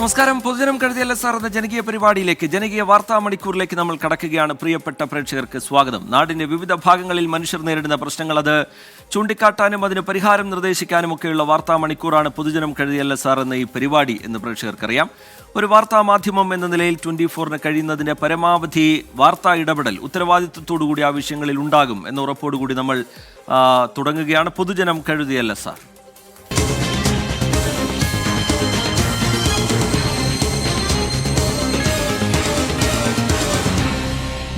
നമസ്കാരം. പൊതുജനം കഴുതിയല്ല സാർ എന്ന ജനകീയ പരിപാടിയിലേക്ക്, ജനകീയ വാർത്താ മണിക്കൂറിലേക്ക് നമ്മൾ കടക്കുകയാണ്. പ്രിയപ്പെട്ട പ്രേക്ഷകർക്ക് സ്വാഗതം. നാടിന്റെ വിവിധ ഭാഗങ്ങളിൽ മനുഷ്യർ നേരിടുന്ന പ്രശ്നങ്ങൾ അത് ചൂണ്ടിക്കാട്ടാനും അതിന് പരിഹാരം നിർദ്ദേശിക്കാനും ഒക്കെയുള്ള വാർത്താ മണിക്കൂറാണ് പൊതുജനം കഴുതിയല്ല സാർ എന്ന ഈ പരിപാടി എന്ന് പ്രേക്ഷകർക്കറിയാം. ഒരു വാർത്താ മാധ്യമം എന്ന നിലയിൽ 24-ന് കഴിയുന്നതിന്റെ പരമാവധി വാർത്താ ഇടപെടൽ ഉത്തരവാദിത്വത്തോടുകൂടി ആ വിഷയങ്ങളിൽ ഉണ്ടാകും എന്ന ഉറപ്പോടുകൂടി നമ്മൾ തുടങ്ങുകയാണ്. പൊതുജനം കഴുതിയല്ല സാർ.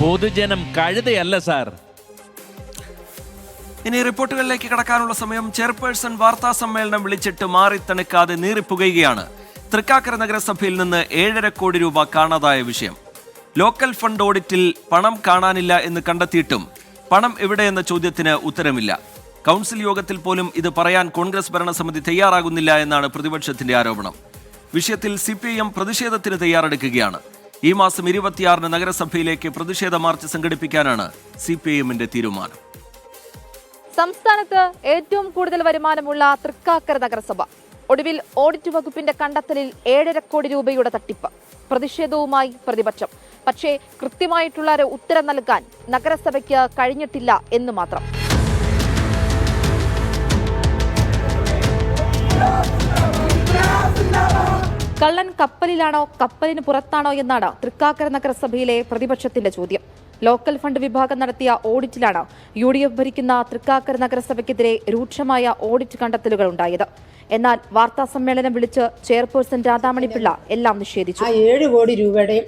പൊതുജനം കഴുതയല്ല സാർ. ഇനി റിപ്പോർട്ടുകളിലേക്ക് കടക്കാനുള്ള സമയം. ചെയർപേഴ്സൺ വാർത്താ സമ്മേളനം വിളിച്ചിട്ട് മാറിത്തണുക്കാതെ നീറിപ്പുകയുകയാണ്. തൃക്കാക്കര നഗരസഭയിൽ നിന്ന് 7.5 കോടി രൂപ കാണാതായ വിഷയം. ലോക്കൽ ഫണ്ട് ഓഡിറ്റിൽ പണം കാണാനില്ല എന്ന് കണ്ടെത്തിയിട്ടും പണം എവിടെയെന്ന ചോദ്യത്തിന് ഉത്തരമില്ല. കൗൺസിൽ യോഗത്തിൽ പോലും ഇത് പറയാൻ കോൺഗ്രസ് ഭരണസമിതി തയ്യാറാകുന്നില്ല എന്നാണ് പ്രതിപക്ഷത്തിന്റെ ആരോപണം. വിഷയത്തിൽ CPIM പ്രതിഷേധത്തിന് തയ്യാറെടുക്കുകയാണ്. ഈ മാസം 26-ന് നഗരസഭയിലേക്ക് പ്രതിഷേധ മാർച്ച് സംഘടിപ്പിക്കാനാണ് CPIM-ന്റെ തീരുമാനം. സംസ്ഥാനത്ത് ഏറ്റവും കൂടുതൽ വരുമാനമുള്ള തൃക്കാക്കര നഗരസഭ ഒടുവിൽ ഓഡിറ്റ് വകുപ്പിന്റെ കണ്ടെത്തലിൽ 7.5 കോടി രൂപയുടെ തട്ടിപ്പ്. പ്രതിഷേധവുമായി പ്രതിപക്ഷം. പക്ഷേ കൃത്യമായിട്ടുള്ള ഒരു ഉത്തരം നൽകാൻ നഗരസഭയ്ക്ക് കഴിഞ്ഞിട്ടില്ല എന്ന് മാത്രം. കള്ളൻ കപ്പലിലാണോ കപ്പലിന് പുറത്താണോ എന്നാണ് തൃക്കാക്കര നഗരസഭയിലെ പ്രതിപക്ഷത്തിന്റെ ചോദ്യം. ലോക്കൽ ഫണ്ട് വിഭാഗം നടത്തിയ ഓഡിറ്റിലാണ് UDF ഭരിക്കുന്ന തൃക്കാക്കര നഗരസഭയ്ക്കെതിരെ രൂക്ഷമായ ഓഡിറ്റ് കണ്ടെത്തലുകൾ ഉണ്ടായത്. എന്നാൽ വാർത്താ സമ്മേളനം വിളിച്ച് ചെയർപേഴ്സൺ രാധാമണി പിള്ള എല്ലാം നിഷേധിച്ചു. 7 കോടി രൂപയുടെയും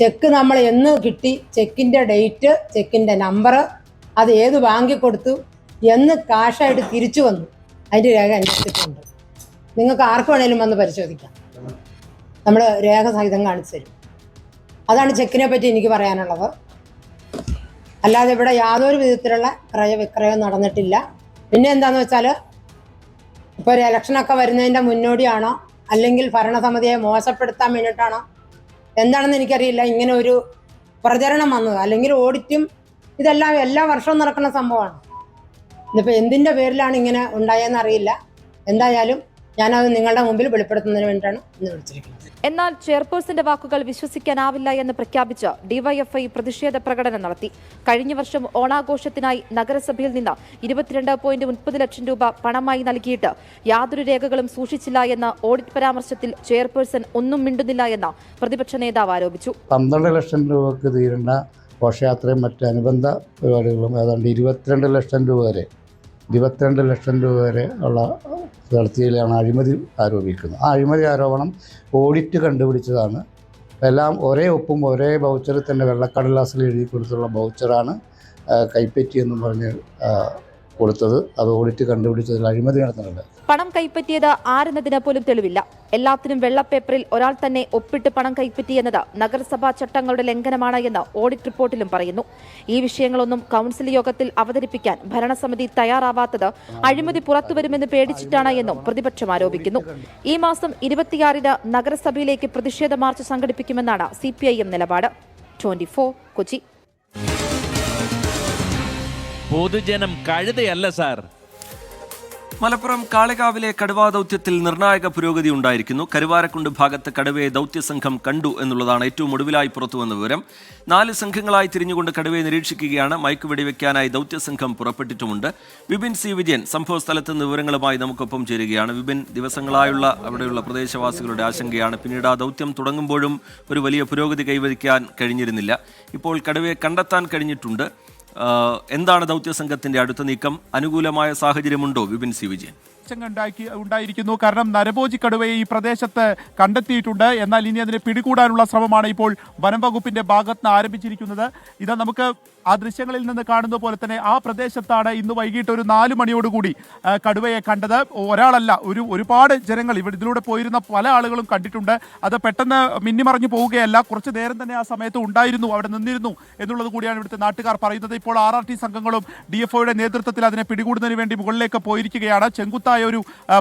ചെക്ക് നമ്മൾ എന്ന് കിട്ടി, ചെക്കിന്റെ ഡേറ്റ്, ചെക്കിന്റെ നമ്പർ, അത് ഏത് ബാങ്കിൽ കൊടുത്തു, എന്ന് കാശായിട്ട് തിരിച്ചു വന്നു, അതിന്റെ രേഖ അനുസരിച്ചിട്ടുണ്ട്. നിങ്ങൾക്ക് ആർക്ക് വേണേലും വന്ന് പരിശോധിക്കാം. നമ്മൾ രേഖ സഹിതം കാണിച്ചു തരും. അതാണ് ചെക്കിനെ പറ്റി എനിക്ക് പറയാനുള്ളത്. അല്ലാതെ ഇവിടെ യാതൊരു വിധത്തിലുള്ള ക്രയവിക്രയം നടന്നിട്ടില്ല. പിന്നെ എന്താന്ന് വെച്ചാൽ, ഇപ്പോൾ ഒരു ഇലക്ഷനൊക്കെ വരുന്നതിൻ്റെ മുന്നോടിയാണോ അല്ലെങ്കിൽ ഭരണസമിതിയെ മോശപ്പെടുത്താൻ വേണ്ടിയിട്ടാണോ എന്താണെന്ന് എനിക്കറിയില്ല ഇങ്ങനെ ഒരു പ്രചരണം വന്നത്. അല്ലെങ്കിൽ ഓഡിറ്റും ഇതെല്ലാം എല്ലാ വർഷവും നടക്കുന്ന സംഭവമാണ്. ഇതിപ്പോൾ എന്തിൻ്റെ പേരിലാണ് ഇങ്ങനെ ഉണ്ടായെന്ന് അറിയില്ല. എന്തായാലും ഞാനത് നിങ്ങളുടെ മുമ്പിൽ വെളിപ്പെടുത്തുന്നതിന് വേണ്ടിയിട്ടാണ് ഇന്ന് വിളിച്ചിരിക്കുന്നത്. എന്നാൽ ചെയർപേഴ്സന്റെ വാക്കുകൾ വിശ്വസിക്കാനാവില്ല എന്ന് പ്രഖ്യാപിച്ച് DYFI പ്രതിഷേധ പ്രകടനം നടത്തി. കഴിഞ്ഞ വർഷം ഓണാഘോഷത്തിനായി നഗരസഭയിൽ നിന്ന് 22.30 ലക്ഷം രൂപ പണമായി നൽകിയിട്ട് യാതൊരു രേഖകളും സൂക്ഷിച്ചില്ല എന്ന ഓഡിറ്റ് പരാമർശത്തിൽ ചെയർപേഴ്സൺ ഒന്നും മിണ്ടുന്നില്ല എന്ന് പ്രതിപക്ഷ നേതാവ് ആരോപിച്ചു. 12 ലക്ഷം രൂപക്ക് തീരേണ്ട ഘോഷയാത്രയും മറ്റ് അനുബന്ധ പരിപാടികളും ഏതാണ്ട് 22 ലക്ഷം രൂപ വരെ ഉള്ള നടത്തിയതിലാണ് അഴിമതി ആരോപിക്കുന്നത്. ആ അഴിമതി ആരോപണം ഓഡിറ്റ് കണ്ടുപിടിച്ചതാണ്. എല്ലാം ഒരേ ഒപ്പും ഒരേ വൗച്ചറിൽ തന്നെ വെള്ളക്കടലാസിൽ എഴുതി കൊടുത്തുള്ള വൗച്ചറാണ് കൈപ്പറ്റിയെന്നും പറഞ്ഞ് കൊടുത്തത്. അത് ഓഡിറ്റ് കണ്ടുപിടിച്ചതിൽ അഴിമതി നടത്തുന്നുണ്ട്. പണം കൈപ്പറ്റിയത് ആരെന്നതിന് പോലും തെളിവില്ല. എല്ലാത്തിനും വെള്ളപ്പേപ്പറിൽ ഒരാൾ തന്നെ ഒപ്പിട്ട് പണം കൈപ്പറ്റിയെന്നത് നഗരസഭാ ചട്ടങ്ങളുടെ ലംഘനമാണ് എന്ന് ഓഡിറ്റ് റിപ്പോർട്ടിലും പറയുന്നു. ഈ വിഷയങ്ങളൊന്നും കൗൺസിൽ യോഗത്തിൽ അവതരിപ്പിക്കാൻ ഭരണസമിതി തയ്യാറാവാത്തത് അഴിമതി പുറത്തുവരുമെന്ന് പേടിച്ചിട്ടാണ് എന്നും പ്രതിപക്ഷം ആരോപിക്കുന്നു. ഈ മാസം 26-ന് നഗരസഭയിലേക്ക് പ്രതിഷേധ മാർച്ച് സംഘടിപ്പിക്കുമെന്നാണ് CPIM നിലപാട്. 24 കൊച്ചി. പൊതുജനം കഴുതയല്ല സാർ. മലപ്പുറം കാളികാവിലെ കടുവാ ദൗത്യത്തിൽ നിർണായക പുരോഗതി ഉണ്ടായിരിക്കുന്നു. കരുവാരക്കുണ്ട് ഭാഗത്ത് കടുവയെ ദൗത്യസംഘം കണ്ടു എന്നുള്ളതാണ് ഏറ്റവും ഒടുവിലായി പുറത്തുവന്ന വിവരം. 4 സംഘങ്ങളായി തിരിഞ്ഞുകൊണ്ട് കടുവയെ നിരീക്ഷിക്കുകയാണ്. മയക്കുവെടിവെക്കാനായി ദൗത്യസംഘം പുറപ്പെട്ടിട്ടുമുണ്ട്. വിപിൻ C. വിജയൻ സംഭവ സ്ഥലത്ത് നിന്ന് വിവരങ്ങളുമായി നമുക്കൊപ്പം ചേരുകയാണ്. വിപിൻ, ദിവസങ്ങളായുള്ള അവിടെയുള്ള പ്രദേശവാസികളുടെ ആശങ്കയാണ്. പിന്നീട് ആ ദൗത്യം തുടങ്ങുമ്പോഴും ഒരു വലിയ പുരോഗതി കൈവരിക്കാൻ കഴിഞ്ഞിരുന്നില്ല. ഇപ്പോൾ കടുവയെ കണ്ടെത്താൻ കഴിഞ്ഞിട്ടുണ്ട്. എന്താണ് ദൗത്യസംഘത്തിന്റെ അടുത്ത നീക്കം? അനുകൂലമായ സാഹചര്യമുണ്ടോ വിപിൻ C. വിജയൻ? ഉണ്ടായിരിക്കുന്നു. കാരണം നരഭോജി കടുവയെ ഈ പ്രദേശത്ത് കണ്ടെത്തിയിട്ടുണ്ട്. എന്നാൽ ഇനി അതിനെ പിടികൂടാനുള്ള ശ്രമമാണ് ഇപ്പോൾ വനം വകുപ്പിന്റെ ഭാഗത്ത് നിന്ന് ആരംഭിച്ചിരിക്കുന്നത്. ഇത് നമുക്ക് ആ ദൃശ്യങ്ങളിൽ നിന്ന് കാണുന്ന പോലെ തന്നെ ആ പ്രദേശത്താണ് ഇന്ന് വൈകിട്ട് ഒരു 4 മണിയോടുകൂടി കടുവയെ കണ്ടത്. ഒരാളല്ല, ഒരുപാട് ജനങ്ങൾ ഇതിലൂടെ പോയിരുന്ന പല ആളുകളും കണ്ടിട്ടുണ്ട്. അത് പെട്ടെന്ന് മിന്നിമറിഞ്ഞു പോവുകയല്ല, കുറച്ച് നേരം തന്നെ ആ സമയത്ത് ഉണ്ടായിരുന്നു, അവിടെ നിന്നിരുന്നു എന്നുള്ളത് കൂടിയാണ് ഇവിടുത്തെ നാട്ടുകാർ പറയുന്നത്. ഇപ്പോൾ RRT സംഘങ്ങളും DFOയുടെ നേതൃത്വത്തിൽ അതിനെ പിടികൂടുന്നതിന് വേണ്ടി മുകളിലേക്ക് പോയിരിക്കുകയാണ്. ചെങ്കുത്തായ ഒരു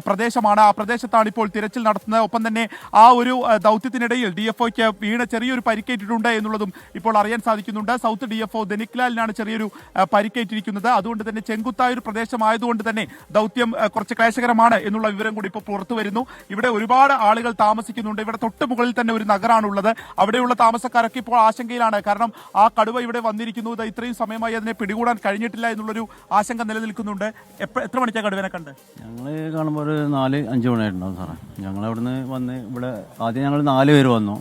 പ്രദേശമാണ്. ആ പ്രദേശത്താണ് ഇപ്പോൾ തിരച്ചിൽ നടത്തുന്നത്. ഒപ്പം തന്നെ ആ ഒരു ദൗത്യത്തിനിടയിൽ DFOയ്ക്ക് വീണ് ചെറിയൊരു പരിക്കേറ്റിട്ടുണ്ട് എന്നുള്ളതും ഇപ്പോൾ അറിയാൻ സാധിക്കുന്നുണ്ട്. സൗത്ത് DFO ധനിക് ഇക്ലാലിനാണ് ചെറിയൊരു പരിക്കേറ്റിരിക്കുന്നത്. അതുകൊണ്ട് തന്നെ ചെങ്കുത്തായ ഒരു പ്രദേശമായതുകൊണ്ട് തന്നെ ദൗത്യം കുറച്ച് ക്ലേശകരമാണ് എന്നുള്ള വിവരം കൂടി ഇപ്പോൾ പുറത്തു വരുന്നു. ഇവിടെ ഒരുപാട് ആളുകൾ താമസിക്കുന്നുണ്ട്. ഇവിടെ തൊട്ട് മുകളിൽ തന്നെ ഒരു നഗരമാണുള്ളത്. അവിടെയുള്ള താമസക്കാരൊക്കെ ഇപ്പോൾ ആശങ്കയിലാണ്. കാരണം ആ കടുവ ഇവിടെ വന്നിരിക്കുന്നത് ഇത്രയും സമയമായി അതിനെ പിടികൂടാൻ കഴിഞ്ഞിട്ടില്ല എന്നുള്ളൊരു ആശങ്ക നിലനിൽക്കുന്നുണ്ട്. എത്ര മണിക്കാണ് കടുവനെ കണ്ട്? ഞങ്ങൾ കാണുമ്പോൾ ഒരു 4-5 മണിയായിട്ടുണ്ടാവും സാറേ. ഞങ്ങൾ അവിടുന്ന് വന്ന് ഇവിടെ ആദ്യം ഞങ്ങൾ 4 പേര് വന്ന്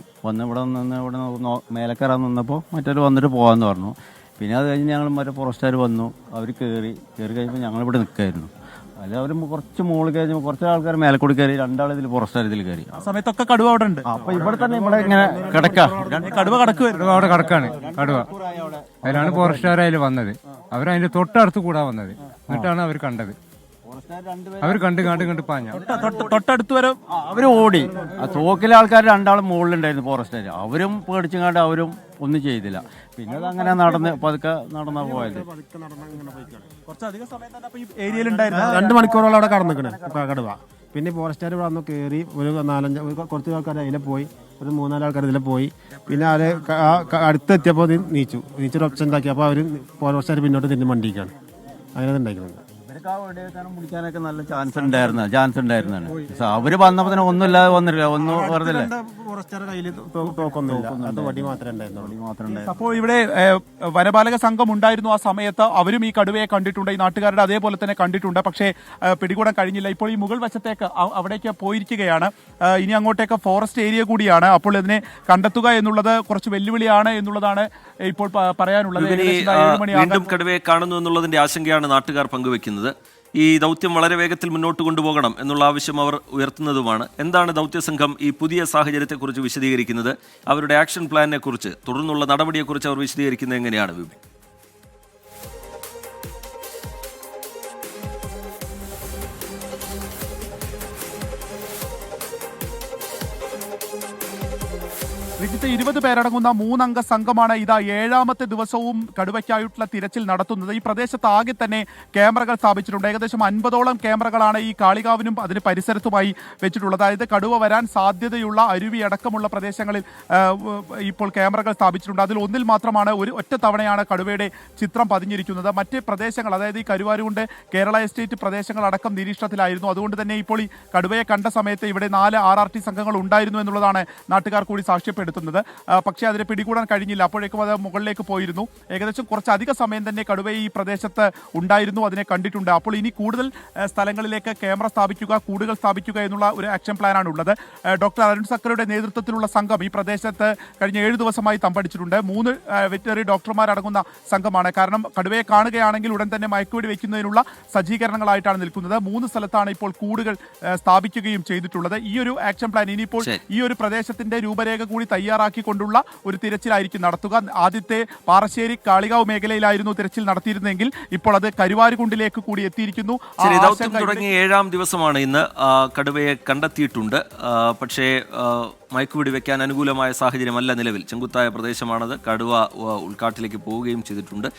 ഇവിടെ നിന്ന് ഇവിടെ മേലക്കയറാൻ നിന്നപ്പോൾ മറ്റൊരു വന്നിട്ട് പോകാമെന്ന് പറഞ്ഞു. പിന്നെ അത് കഴിഞ്ഞ് ഞങ്ങൾ മറ്റേ ഫോറസ്റ്റുകാർ വന്നു. അവർ കയറി കഴിഞ്ഞപ്പോൾ ഞങ്ങളിവിടെ നിൽക്കായിരുന്നു. അതിൽ അവർ കുറച്ച് മുകളിൽ കഴിഞ്ഞപ്പോൾ കുറച്ച് ആൾക്കാർ മേലക്കൂടി കയറി, 2 ആൾ ഇതിൽ ഫോറസ്റ്റുകാർ ഇതിൽ കയറി. ആ സമയത്തൊക്കെ കടുവ അവിടെ ഉണ്ട്. അപ്പോൾ ഇവിടെ തന്നെ ഇവിടെ ഇങ്ങനെ കിടക്കാം. കടുവ കിടക്കുമായിരുന്നു. അവിടെ കിടക്കാണ് കടുവ. അതിലാണ് ഫോറസ്റ്റുകാർ അതിൽ വന്നത്. അവരതിൻ്റെ തൊട്ടടുത്ത് കൂടാ വന്നത്. എന്നിട്ടാണ് അവർ കണ്ടത്. അവർ കണ്ട് പാഞ്ഞ തൊട്ടടുത്ത് വരെ അവർ ഓടി. ആ തോക്കിലെ ആൾക്കാർ 2 ആൾ മുകളിലുണ്ടായിരുന്നു ഫോറസ്റ്റുകാർ. അവരും പേടിച്ചും അവരും ഒന്നും ചെയ്തില്ല. പിന്നെ അത് അങ്ങനെ പതുക്കെ നടന്നാ പോയത്. കുറച്ചധികം സമയം തന്നെ ഈ ഏരിയയിൽ ഉണ്ടായിരുന്നു. 2 മണിക്കൂറോളം അവിടെ കടന്നിക്കണേ കടുവ. പിന്നെ ഫോറസ്റ്റുകാർ ഇവിടെ വന്ന് കയറി ഒരു 4-5 കുറച്ച് ആൾക്കാർ അതിലെ പോയി, ഒരു 3-4 ആൾക്കാർ ഇതിലെ പോയി. പിന്നെ അവർ അടുത്തെത്തിയപ്പോൾ നീച്ചൊരു ഓപ്ഷൻ ഉണ്ടാക്കി. അപ്പോൾ അവർ ഫോറസ്റ്റുകാർ പിന്നോട്ട് തിരിഞ്ഞ് മണ്ടിക്കാണ് അങ്ങനെ ഉണ്ടാക്കുന്നത്. പിടിക്കാനൊക്കെ നല്ല ചാൻസ് ഉണ്ടായിരുന്നാണ്. അവര് വന്നപ്പോ തന്നെ ഒന്നുമില്ലാതെ വന്നിട്ടില്ല, ഒന്നും വെറുതെ. അപ്പോൾ ഇവിടെ വനപാലക സംഘം ഉണ്ടായിരുന്നു ആ സമയത്ത്. അവരും ഈ കടുവയെ കണ്ടിട്ടുണ്ട്, ഈ നാട്ടുകാരുടെ അതേപോലെ തന്നെ കണ്ടിട്ടുണ്ട്. പക്ഷേ പിടികൂടാൻ കഴിഞ്ഞില്ല. ഇപ്പോൾ ഈ മുകൾ വശത്തേക്ക് അവിടേക്ക് പോയിരിക്കുകയാണ്. ഇനി അങ്ങോട്ടേക്ക് ഫോറസ്റ്റ് ഏരിയ കൂടിയാണ്. അപ്പോൾ ഇതിനെ കണ്ടെത്തുക എന്നുള്ളത് കുറച്ച് വെല്ലുവിളിയാണ് എന്നുള്ളതാണ് ഇപ്പോൾ പറയാനുള്ളത്. വീണ്ടും കടുവയെ കാണുന്നു എന്നുള്ളതിന്റെ ആശങ്കയാണ് നാട്ടുകാർ പങ്കുവെക്കുന്നത്. ഈ ദൗത്യം വളരെ വേഗത്തിൽ മുന്നോട്ട് കൊണ്ടുപോകണം എന്നുള്ള ആവശ്യം അവർ ഉയർത്തുന്നതുമാണ്. എന്താണ് ദൗത്യസംഘം ഈ പുതിയ സാഹചര്യത്തെക്കുറിച്ച് വിശദീകരിക്കുന്നത്? അവരുടെ ആക്ഷൻ പ്ലാനിനെ കുറിച്ച്, തുടർന്നുള്ള നടപടിയെക്കുറിച്ച് അവർ വിശദീകരിക്കുന്നത് എങ്ങനെയാണ് വിപിൻ? വിജിത്ത് 20 പേരടങ്ങുന്ന 3 അംഗ സംഘമാണ് ഇതാ 7ാമത്തെ ദിവസവും കടുവയ്ക്കായിട്ടുള്ള തിരച്ചിൽ നടത്തുന്നത്. ഈ പ്രദേശത്ത് ആകെ തന്നെ ക്യാമറകൾ സ്ഥാപിച്ചിട്ടുണ്ട്. ഏകദേശം 50ഓളം ക്യാമറകളാണ് ഈ കാളികാവിനും അതിന് പരിസരത്തുമായി വെച്ചിട്ടുള്ളത്. അതായത് കടുവ വരാൻ സാധ്യതയുള്ള അരുവി അടക്കമുള്ള പ്രദേശങ്ങളിൽ ഇപ്പോൾ ക്യാമറകൾ സ്ഥാപിച്ചിട്ടുണ്ട്. അതിൽ ഒന്നിൽ മാത്രമാണ് ഒറ്റ തവണയാണ് കടുവയുടെ ചിത്രം പതിഞ്ഞിരിക്കുന്നത്. മറ്റ് പ്രദേശങ്ങൾ, അതായത് ഈ കരുവാരുകുണ്ട്, കേരള എസ്റ്റേറ്റ് പ്രദേശങ്ങൾ അടക്കം നിരീക്ഷണത്തിലായിരുന്നു. അതുകൊണ്ട് തന്നെ ഇപ്പോൾ ഈ കടുവയെ കണ്ട സമയത്ത് ഇവിടെ 4 RRT സംഘങ്ങൾ ഉണ്ടായിരുന്നു എന്നുള്ളതാണ് നാട്ടുകാർ കൂടി സാക്ഷ്യപ്പെടുത്തുന്നത്. പക്ഷേ അതിനെ പിടികൂടാൻ കഴിഞ്ഞില്ല. അപ്പോഴേക്കും അത് മുകളിലേക്ക് പോയിരുന്നു. ഏകദേശം കുറച്ചധിക സമയം തന്നെ കടുവ ഈ പ്രദേശത്ത് ഉണ്ടായിരുന്നു, അതിനെ കണ്ടിട്ടുണ്ട്. അപ്പോൾ ഇനി കൂടുതൽ സ്ഥലങ്ങളിലേക്ക് ക്യാമറ സ്ഥാപിക്കുക, കൂടുകൾ സ്ഥാപിക്കുക എന്നുള്ള ഒരു ആക്ഷൻ പ്ലാനാണ് ഉള്ളത്. ഡോക്ടർ അരുൺ സക്കറുടെ നേതൃത്വത്തിലുള്ള സംഘം ഈ പ്രദേശത്ത് കഴിഞ്ഞ 7 ദിവസമായി തമ്പടിച്ചിട്ടുണ്ട്. 3 വെറ്ററിനറി ഡോക്ടർമാരടങ്ങുന്ന സംഘമാണ്. കാരണം കടുവയെ കാണുകയാണെങ്കിൽ ഉടൻ തന്നെ മയക്കുവെടി വയ്ക്കുന്നതിനുള്ള സജ്ജീകരണങ്ങളായിട്ടാണ് നിൽക്കുന്നത്. 3 സ്ഥലത്താണ് ഇപ്പോൾ കൂടുകൾ സ്ഥാപിക്കുകയും ചെയ്തിട്ടുള്ളത്. ഈ ഒരു ആക്ഷൻ പ്ലാൻ ഇനിയിപ്പോൾ ഈ ഒരു പ്രദേശത്തിന്റെ രൂപരേഖ കൂടി തയ്യാറാക്കിക്കൊണ്ടുള്ള ഒരു തിരച്ചിലായിരിക്കും നടത്തുക. ആദ്യത്തെ പാറശ്ശേരി കാളികാവ് മേഖലയിലായിരുന്നു തിരച്ചിൽ നടത്തിയിരുന്നെങ്കിൽ ഇപ്പോൾ അത് കരുവാരുകുണ്ടിലേക്ക് കൂടി എത്തിയിരിക്കുന്നു. ദൗത്യം തുടങ്ങിയ 7ാം ദിവസമാണ് ഇന്ന്. കടുവയെ കണ്ടെത്തിയിട്ടുണ്ട്. പക്ഷേ മയക്കുവെടി വെക്കാൻ അനുകൂലമായ സാഹചര്യമല്ല നിലവിൽ. ചെങ്കുത്തായ പ്രദേശമാണത്. കടുവ ഉൾക്കാട്ടിലേക്ക് പോവുകയും ചെയ്തിട്ടുണ്ട്.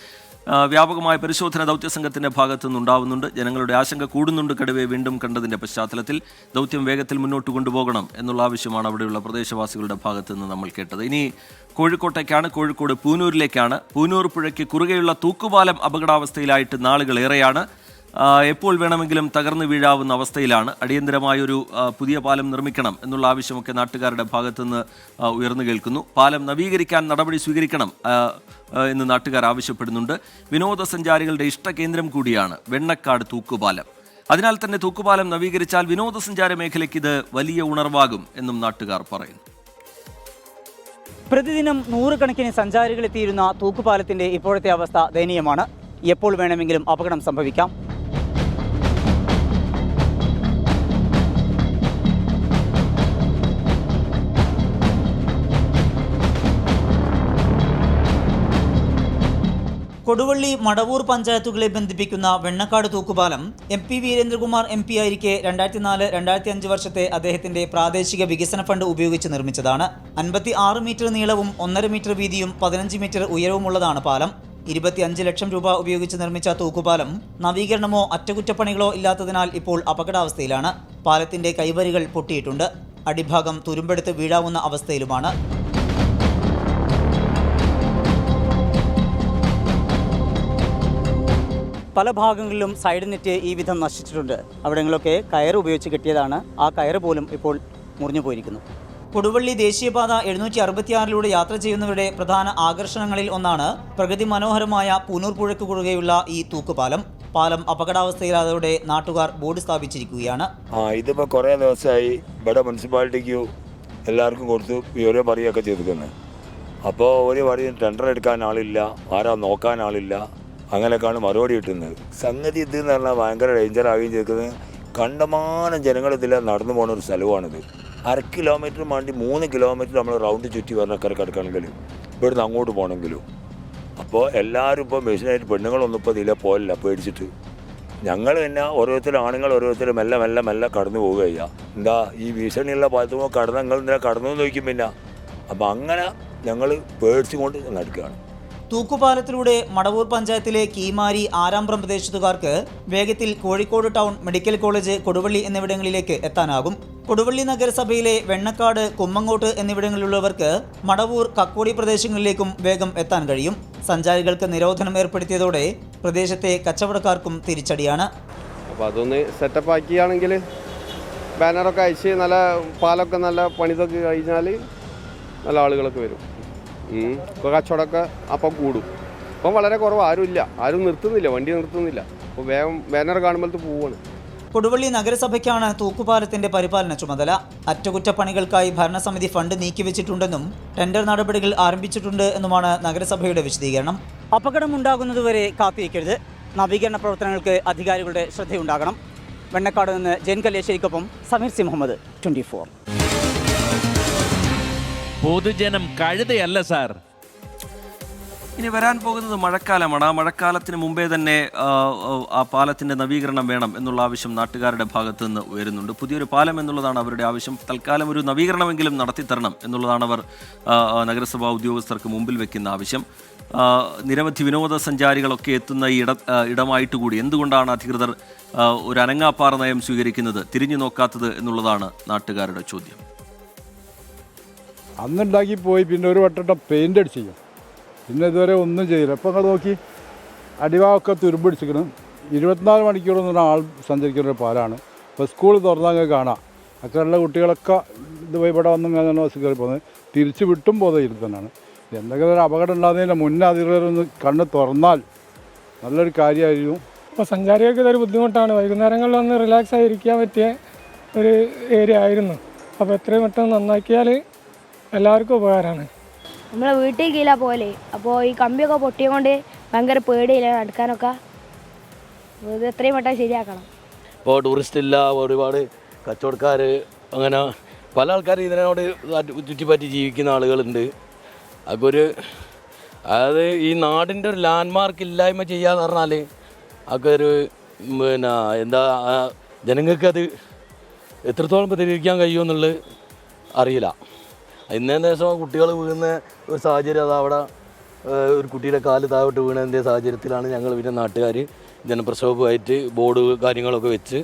വ്യാപകമായ പരിശോധന ദൗത്യസംഘത്തിന്റെ ഭാഗത്തു നിന്നുണ്ടാവുന്നുണ്ട്. ജനങ്ങളുടെ ആശങ്ക കൂടുന്നുണ്ട്. കടുവയെ വീണ്ടും കണ്ടതിന്റെ പശ്ചാത്തലത്തിൽ ദൗത്യം വേഗത്തിൽ മുന്നോട്ട് കൊണ്ടുപോകണം എന്നുള്ള ആവശ്യമാണ് അവിടെയുള്ള പ്രദേശവാസികളുടെ ഭാഗത്തു നിന്ന് നമ്മൾ കേട്ടത്. ഇനി കോഴിക്കോട്ടേക്കാണ്. കോഴിക്കോട് പൂനൂരിലേക്കാണ്. പൂനൂർ പുഴയ്ക്ക് കുറുകെയുള്ള തൂക്കുപാലം അപകടാവസ്ഥയിലായിട്ട് നാളുകളേറെയാണ്. എപ്പോൾ വേണമെങ്കിലും തകർന്നു വീഴാവുന്ന അവസ്ഥയിലാണ്. അടിയന്തരമായൊരു പുതിയ പാലം നിർമ്മിക്കണം എന്നുള്ള ആവശ്യമൊക്കെ നാട്ടുകാരുടെ ഭാഗത്തുനിന്ന് ഉയർന്നു കേൾക്കുന്നു. പാലം നവീകരിക്കാൻ നടപടി സ്വീകരിക്കണം എന്ന് നാട്ടുകാർ ആവശ്യപ്പെടുന്നുണ്ട്. വിനോദസഞ്ചാരികളുടെ ഇഷ്ടകേന്ദ്രം കൂടിയാണ് വെണ്ണക്കാട് തൂക്കുപാലം. അതിനാൽ തന്നെ തൂക്കുപാലം നവീകരിച്ചാൽ വിനോദസഞ്ചാര മേഖലയ്ക്ക് ഇത് വലിയ ഉണർവാകും എന്നും നാട്ടുകാർ പറയുന്നു. പ്രതിദിനം 100 കണക്കിന് സഞ്ചാരികൾ എത്തിയിരുന്ന തൂക്കുപാലത്തിന്റെ ഇപ്പോഴത്തെ അവസ്ഥ ദയനീയമാണ്. എപ്പോൾ വേണമെങ്കിലും അപകടം സംഭവിക്കാം. കൊടുവള്ളി മടവൂർ പഞ്ചായത്തുകളെ ബന്ധിപ്പിക്കുന്ന വെണ്ണക്കാട് തൂക്കുപാലം MP വീരേന്ദ്രകുമാർ MP ആയിരിക്കെ 2004-2005 വർഷത്തെ അദ്ദേഹത്തിന്റെ പ്രാദേശിക വികസന ഫണ്ട് ഉപയോഗിച്ച് നിർമ്മിച്ചതാണ്. 56 മീറ്റർ നീളവും 1.5 മീറ്റർ വീതിയും 15 മീറ്റർ ഉയരവുമുള്ളതാണ് പാലം. 25 ലക്ഷം രൂപ ഉപയോഗിച്ച് നിർമ്മിച്ച തൂക്കുപാലം നവീകരണമോ അറ്റകുറ്റപ്പണികളോ ഇല്ലാത്തതിനാൽ ഇപ്പോൾ അപകടാവസ്ഥയിലാണ്. പാലത്തിന്റെ കൈവരികൾ പൊട്ടിയിട്ടുണ്ട്. അടിഭാഗം തുരുമ്പെടുത്ത് വീഴാവുന്ന അവസ്ഥയിലുമാണ്. പല ഭാഗങ്ങളിലും സൈഡ് നെറ്റ് ഈ വിധം നശിച്ചിട്ടുണ്ട്. അവിടങ്ങളിലൊക്കെ കയർ ഉപയോഗിച്ച് കെട്ടിയതാണ്. ആ കയർ പോലും ഇപ്പോൾ മുറിഞ്ഞു പോയിരിക്കുന്നു. കൊടുവള്ളി ദേശീയപാത 766 യാത്ര ചെയ്യുന്നവരുടെ പ്രധാന ആകർഷണങ്ങളിൽ ഒന്നാണ് പ്രകൃതി മനോഹരമായ പൂനൂർ പുഴയ്ക്ക് കുറുകെയുള്ള ഈ തൂക്കുപാലം. പാലം അപകടാവസ്ഥയിലായതോടെ നാട്ടുകാർ ബോർഡ് സ്ഥാപിച്ചിരിക്കുകയാണ്. ഇതിപ്പോൾ കുറേ ദിവസമായി ഇവിടെ മുനിസിപ്പാലിറ്റിക്ക് എല്ലാവർക്കും കൊടുത്ത് വിവരം പറയുകയൊക്കെ ചെയ്തിരിക്കുന്നത്. അപ്പോൾ ഒരു പറയും ടെൻഡർ എടുക്കാൻ ആളില്ല, ആരാ നോക്കാൻ ആളില്ല, അങ്ങനെയൊക്കെയാണ് മറുപടി കിട്ടുന്നത്. സംഗതി ഇതെന്ന് പറഞ്ഞാൽ ഭയങ്കര ഡേഞ്ചറാകുകയും ചെയ്തിരിക്കുന്നത്. കണ്ടമാനം ജനങ്ങൾ ഇതിൽ നടന്നു പോകുന്ന ഒരു സ്ഥലമാണിത്. 1/2 കിലോമീറ്റർ മാണ്ടി 3 കിലോമീറ്റർ നമ്മൾ റൗണ്ട് ചുറ്റി പറഞ്ഞ കിടക്കണമെങ്കിലും ഇവിടുന്ന് അങ്ങോട്ട് പോകണമെങ്കിലും. അപ്പോൾ എല്ലാവരും ഇപ്പോൾ മെഷീനായിട്ട് പെണ്ണുങ്ങളൊന്നും ഇപ്പോൾ ഇതിലെ പോലില്ല പേടിച്ചിട്ട്. ഞങ്ങൾ പിന്നെ ആണുങ്ങൾ മെല്ലെ കടന്നു പോവുകയ്യ. എന്താ ഈ ഭീഷണിയുള്ള പാലത്തുമ്പോൾ നിങ്ങൾ എന്തിനാ കടന്നു നോക്കും പിന്നെ. അപ്പോൾ അങ്ങനെ ഞങ്ങൾ പേടിച്ചുകൊണ്ട് നടക്കുകയാണ്. തൂക്കുപാലത്തിലൂടെ മടവൂർ പഞ്ചായത്തിലെ കീമാരി ആരാമ്പ്രം പ്രദേശത്തുകാർക്ക് വേഗത്തിൽ Kozhikode town, medical college, Koduvally എന്നിവിടങ്ങളിലേക്ക് എത്താനാകും. കൊടുവള്ളി നഗരസഭയിലെ വെണ്ണക്കാട്, കുമ്മങ്ങോട്ട് എന്നിവിടങ്ങളിലുള്ളവർക്ക് മടവൂർ, കക്കോടി പ്രദേശങ്ങളിലേക്കും വേഗം എത്താൻ കഴിയും. സഞ്ചാരികൾക്ക് നിരോധനം ഏർപ്പെടുത്തിയതോടെ പ്രദേശത്തെ കച്ചവടക്കാർക്കും തിരിച്ചടിയാണ്. അപ്പോൾ അതൊന്ന് സെറ്റപ്പ് ആക്കിയാണെങ്കിൽ ബാനറൊക്കെ അയച്ച് നല്ല പാലൊക്കെ നല്ല പണിതൊക്കെ കഴിഞ്ഞാൽ നല്ല ആളുകളൊക്കെ വരും. ഇപ്പോൾ കച്ചവടമൊക്കെ അപ്പം കൂടും. ഇപ്പം വളരെ കുറവ്, ആരും നിർത്തുന്നില്ല, വണ്ടി നിർത്തുന്നില്ല. അപ്പോൾ വേഗം ബാനർ കാണുമ്പോഴത്തെ പോവാണ്. കൊടുവള്ളി നഗരസഭയ്ക്കാണ് തൂക്കുപാലത്തിന്റെ പരിപാലന ചുമതല. അറ്റകുറ്റപ്പണികൾക്കായി ഭരണസമിതി ഫണ്ട് നീക്കിവെച്ചിട്ടുണ്ടെന്നും ടെൻഡർ നടപടികൾ ആരംഭിച്ചിട്ടുണ്ട് എന്നുമാണ് നഗരസഭയുടെ വിശദീകരണം. അപകടമുണ്ടാകുന്നതുവരെ കാത്തിരിക്കരുത്. നവീകരണ പ്രവർത്തനങ്ങൾക്ക് അധികാരികളുടെ ശ്രദ്ധയുണ്ടാകണം. വെണ്ണക്കാട് നിന്ന് ജെൻ കല്ലേശ്ശേരിക്കൊപ്പം സമീർ സി മുഹമ്മദ്, 24. പൊതുജനം കഴുതയല്ല സാർ. ഇനി വരാൻ പോകുന്നത് മഴക്കാലമാണ്. ആ മഴക്കാലത്തിന് മുമ്പേ തന്നെ ആ പാലത്തിൻ്റെ നവീകരണം വേണം എന്നുള്ള ആവശ്യം നാട്ടുകാരുടെ ഭാഗത്തു നിന്ന് ഉയരുന്നുണ്ട്. പുതിയൊരു പാലം എന്നുള്ളതാണ് അവരുടെ ആവശ്യം. തൽക്കാലം ഒരു നവീകരണമെങ്കിലും നടത്തിത്തരണം എന്നുള്ളതാണ് അവർ നഗരസഭാ ഉദ്യോഗസ്ഥർക്ക് മുമ്പിൽ വെക്കുന്ന ആവശ്യം. നിരവധി വിനോദസഞ്ചാരികളൊക്കെ എത്തുന്ന ഈ ഇടമായിട്ട് കൂടി എന്തുകൊണ്ടാണ് അധികൃതർ ഒരു അനങ്ങാപ്പാറ നയം സ്വീകരിക്കുന്നത്, തിരിഞ്ഞു നോക്കാത്തത് എന്നുള്ളതാണ് നാട്ടുകാരുടെ ചോദ്യം. അന്നുണ്ടാക്കി പോയി പിന്നെ ഒരു വട്ടം പെയിൻ്റ് അടിച്ചിരിക്കും, പിന്നെ ഇതുവരെ ഒന്നും ചെയ്യില്ല. ഇപ്പോൾ നിങ്ങൾ നോക്കി അടിവാവൊക്കെ തുരുമ്പടിച്ചിരിക്കണം. 24 മണിക്കൂറൊന്നും ആൾ സഞ്ചരിക്കുന്ന ഒരു പാലാണ്. ഇപ്പോൾ സ്കൂൾ തുറന്നാൽ കാണാം അക്കറുള്ള കുട്ടികളൊക്കെ ഇതുപോയി ഇവിടെ വന്നും ബസ് കയറി പോകുന്നത്. തിരിച്ച് വിട്ടും പോകുന്നത് ഇതിൽ തന്നെയാണ്. എന്തെങ്കിലും ഒരു അപകടം ഉണ്ടാകുന്നതിന് മുന്നേ അധികൃതരൊന്ന് കണ്ണ് തുറന്നാൽ നല്ലൊരു കാര്യമായിരിക്കും. അപ്പോൾ സഞ്ചാരികൾക്ക് ഇതൊരു ബുദ്ധിമുട്ടാണ്. വൈകുന്നേരങ്ങളിൽ ഒന്ന് റിലാക്സ് ആയിരിക്കാൻ പറ്റിയ ഒരു ഏരിയ ആയിരുന്നു. അപ്പോൾ എത്രയും പെട്ടെന്ന് നന്നാക്കിയാൽ എല്ലാവർക്കും ഉപകാരമാണ്. നമ്മളെ വീട്ടിൽ കീഴാ പോലെ, അപ്പോൾ ഈ കമ്പിയൊക്കെ പൊട്ടിയതുകൊണ്ട് ഭയങ്കര പേടിയില്ല നടക്കാനൊക്കെ. ഇത് എത്രയും പെട്ടെന്ന് ശരിയാക്കണം. ഇപ്പോൾ ടൂറിസ്റ്റ് ഇല്ല, ഒരുപാട് കച്ചവടക്കാർ, അങ്ങനെ പല ആൾക്കാർ ഇതിനോട് ചുറ്റിപ്പറ്റി ജീവിക്കുന്ന ആളുകളുണ്ട്. അതൊക്കെ അതായത് ഈ നാടിൻ്റെ ഒരു ലാൻഡ് മാർക്ക് ഇല്ലായ്മ ചെയ്യാന്ന് പറഞ്ഞാൽ അതൊക്കെ ഒരു എന്താ ജനങ്ങൾക്കത് എത്രത്തോളം പ്രതികരിക്കാൻ കഴിയുമെന്നുള്ളത് അറിയില്ല. ഇന്നേ ദിവസം കുട്ടികൾ വീഴുന്ന ഒരു സാഹചര്യം, അത് അവിടെ ഒരു കുട്ടിയുടെ കാല് താഴോട്ട് വീണതിൻ്റെ സാഹചര്യത്തിലാണ് ഞങ്ങൾ പിന്നെ നാട്ടുകാർ ജനപ്രക്ഷോഭമായിട്ട് ബോർഡ് കാര്യങ്ങളൊക്കെ വെച്ച്.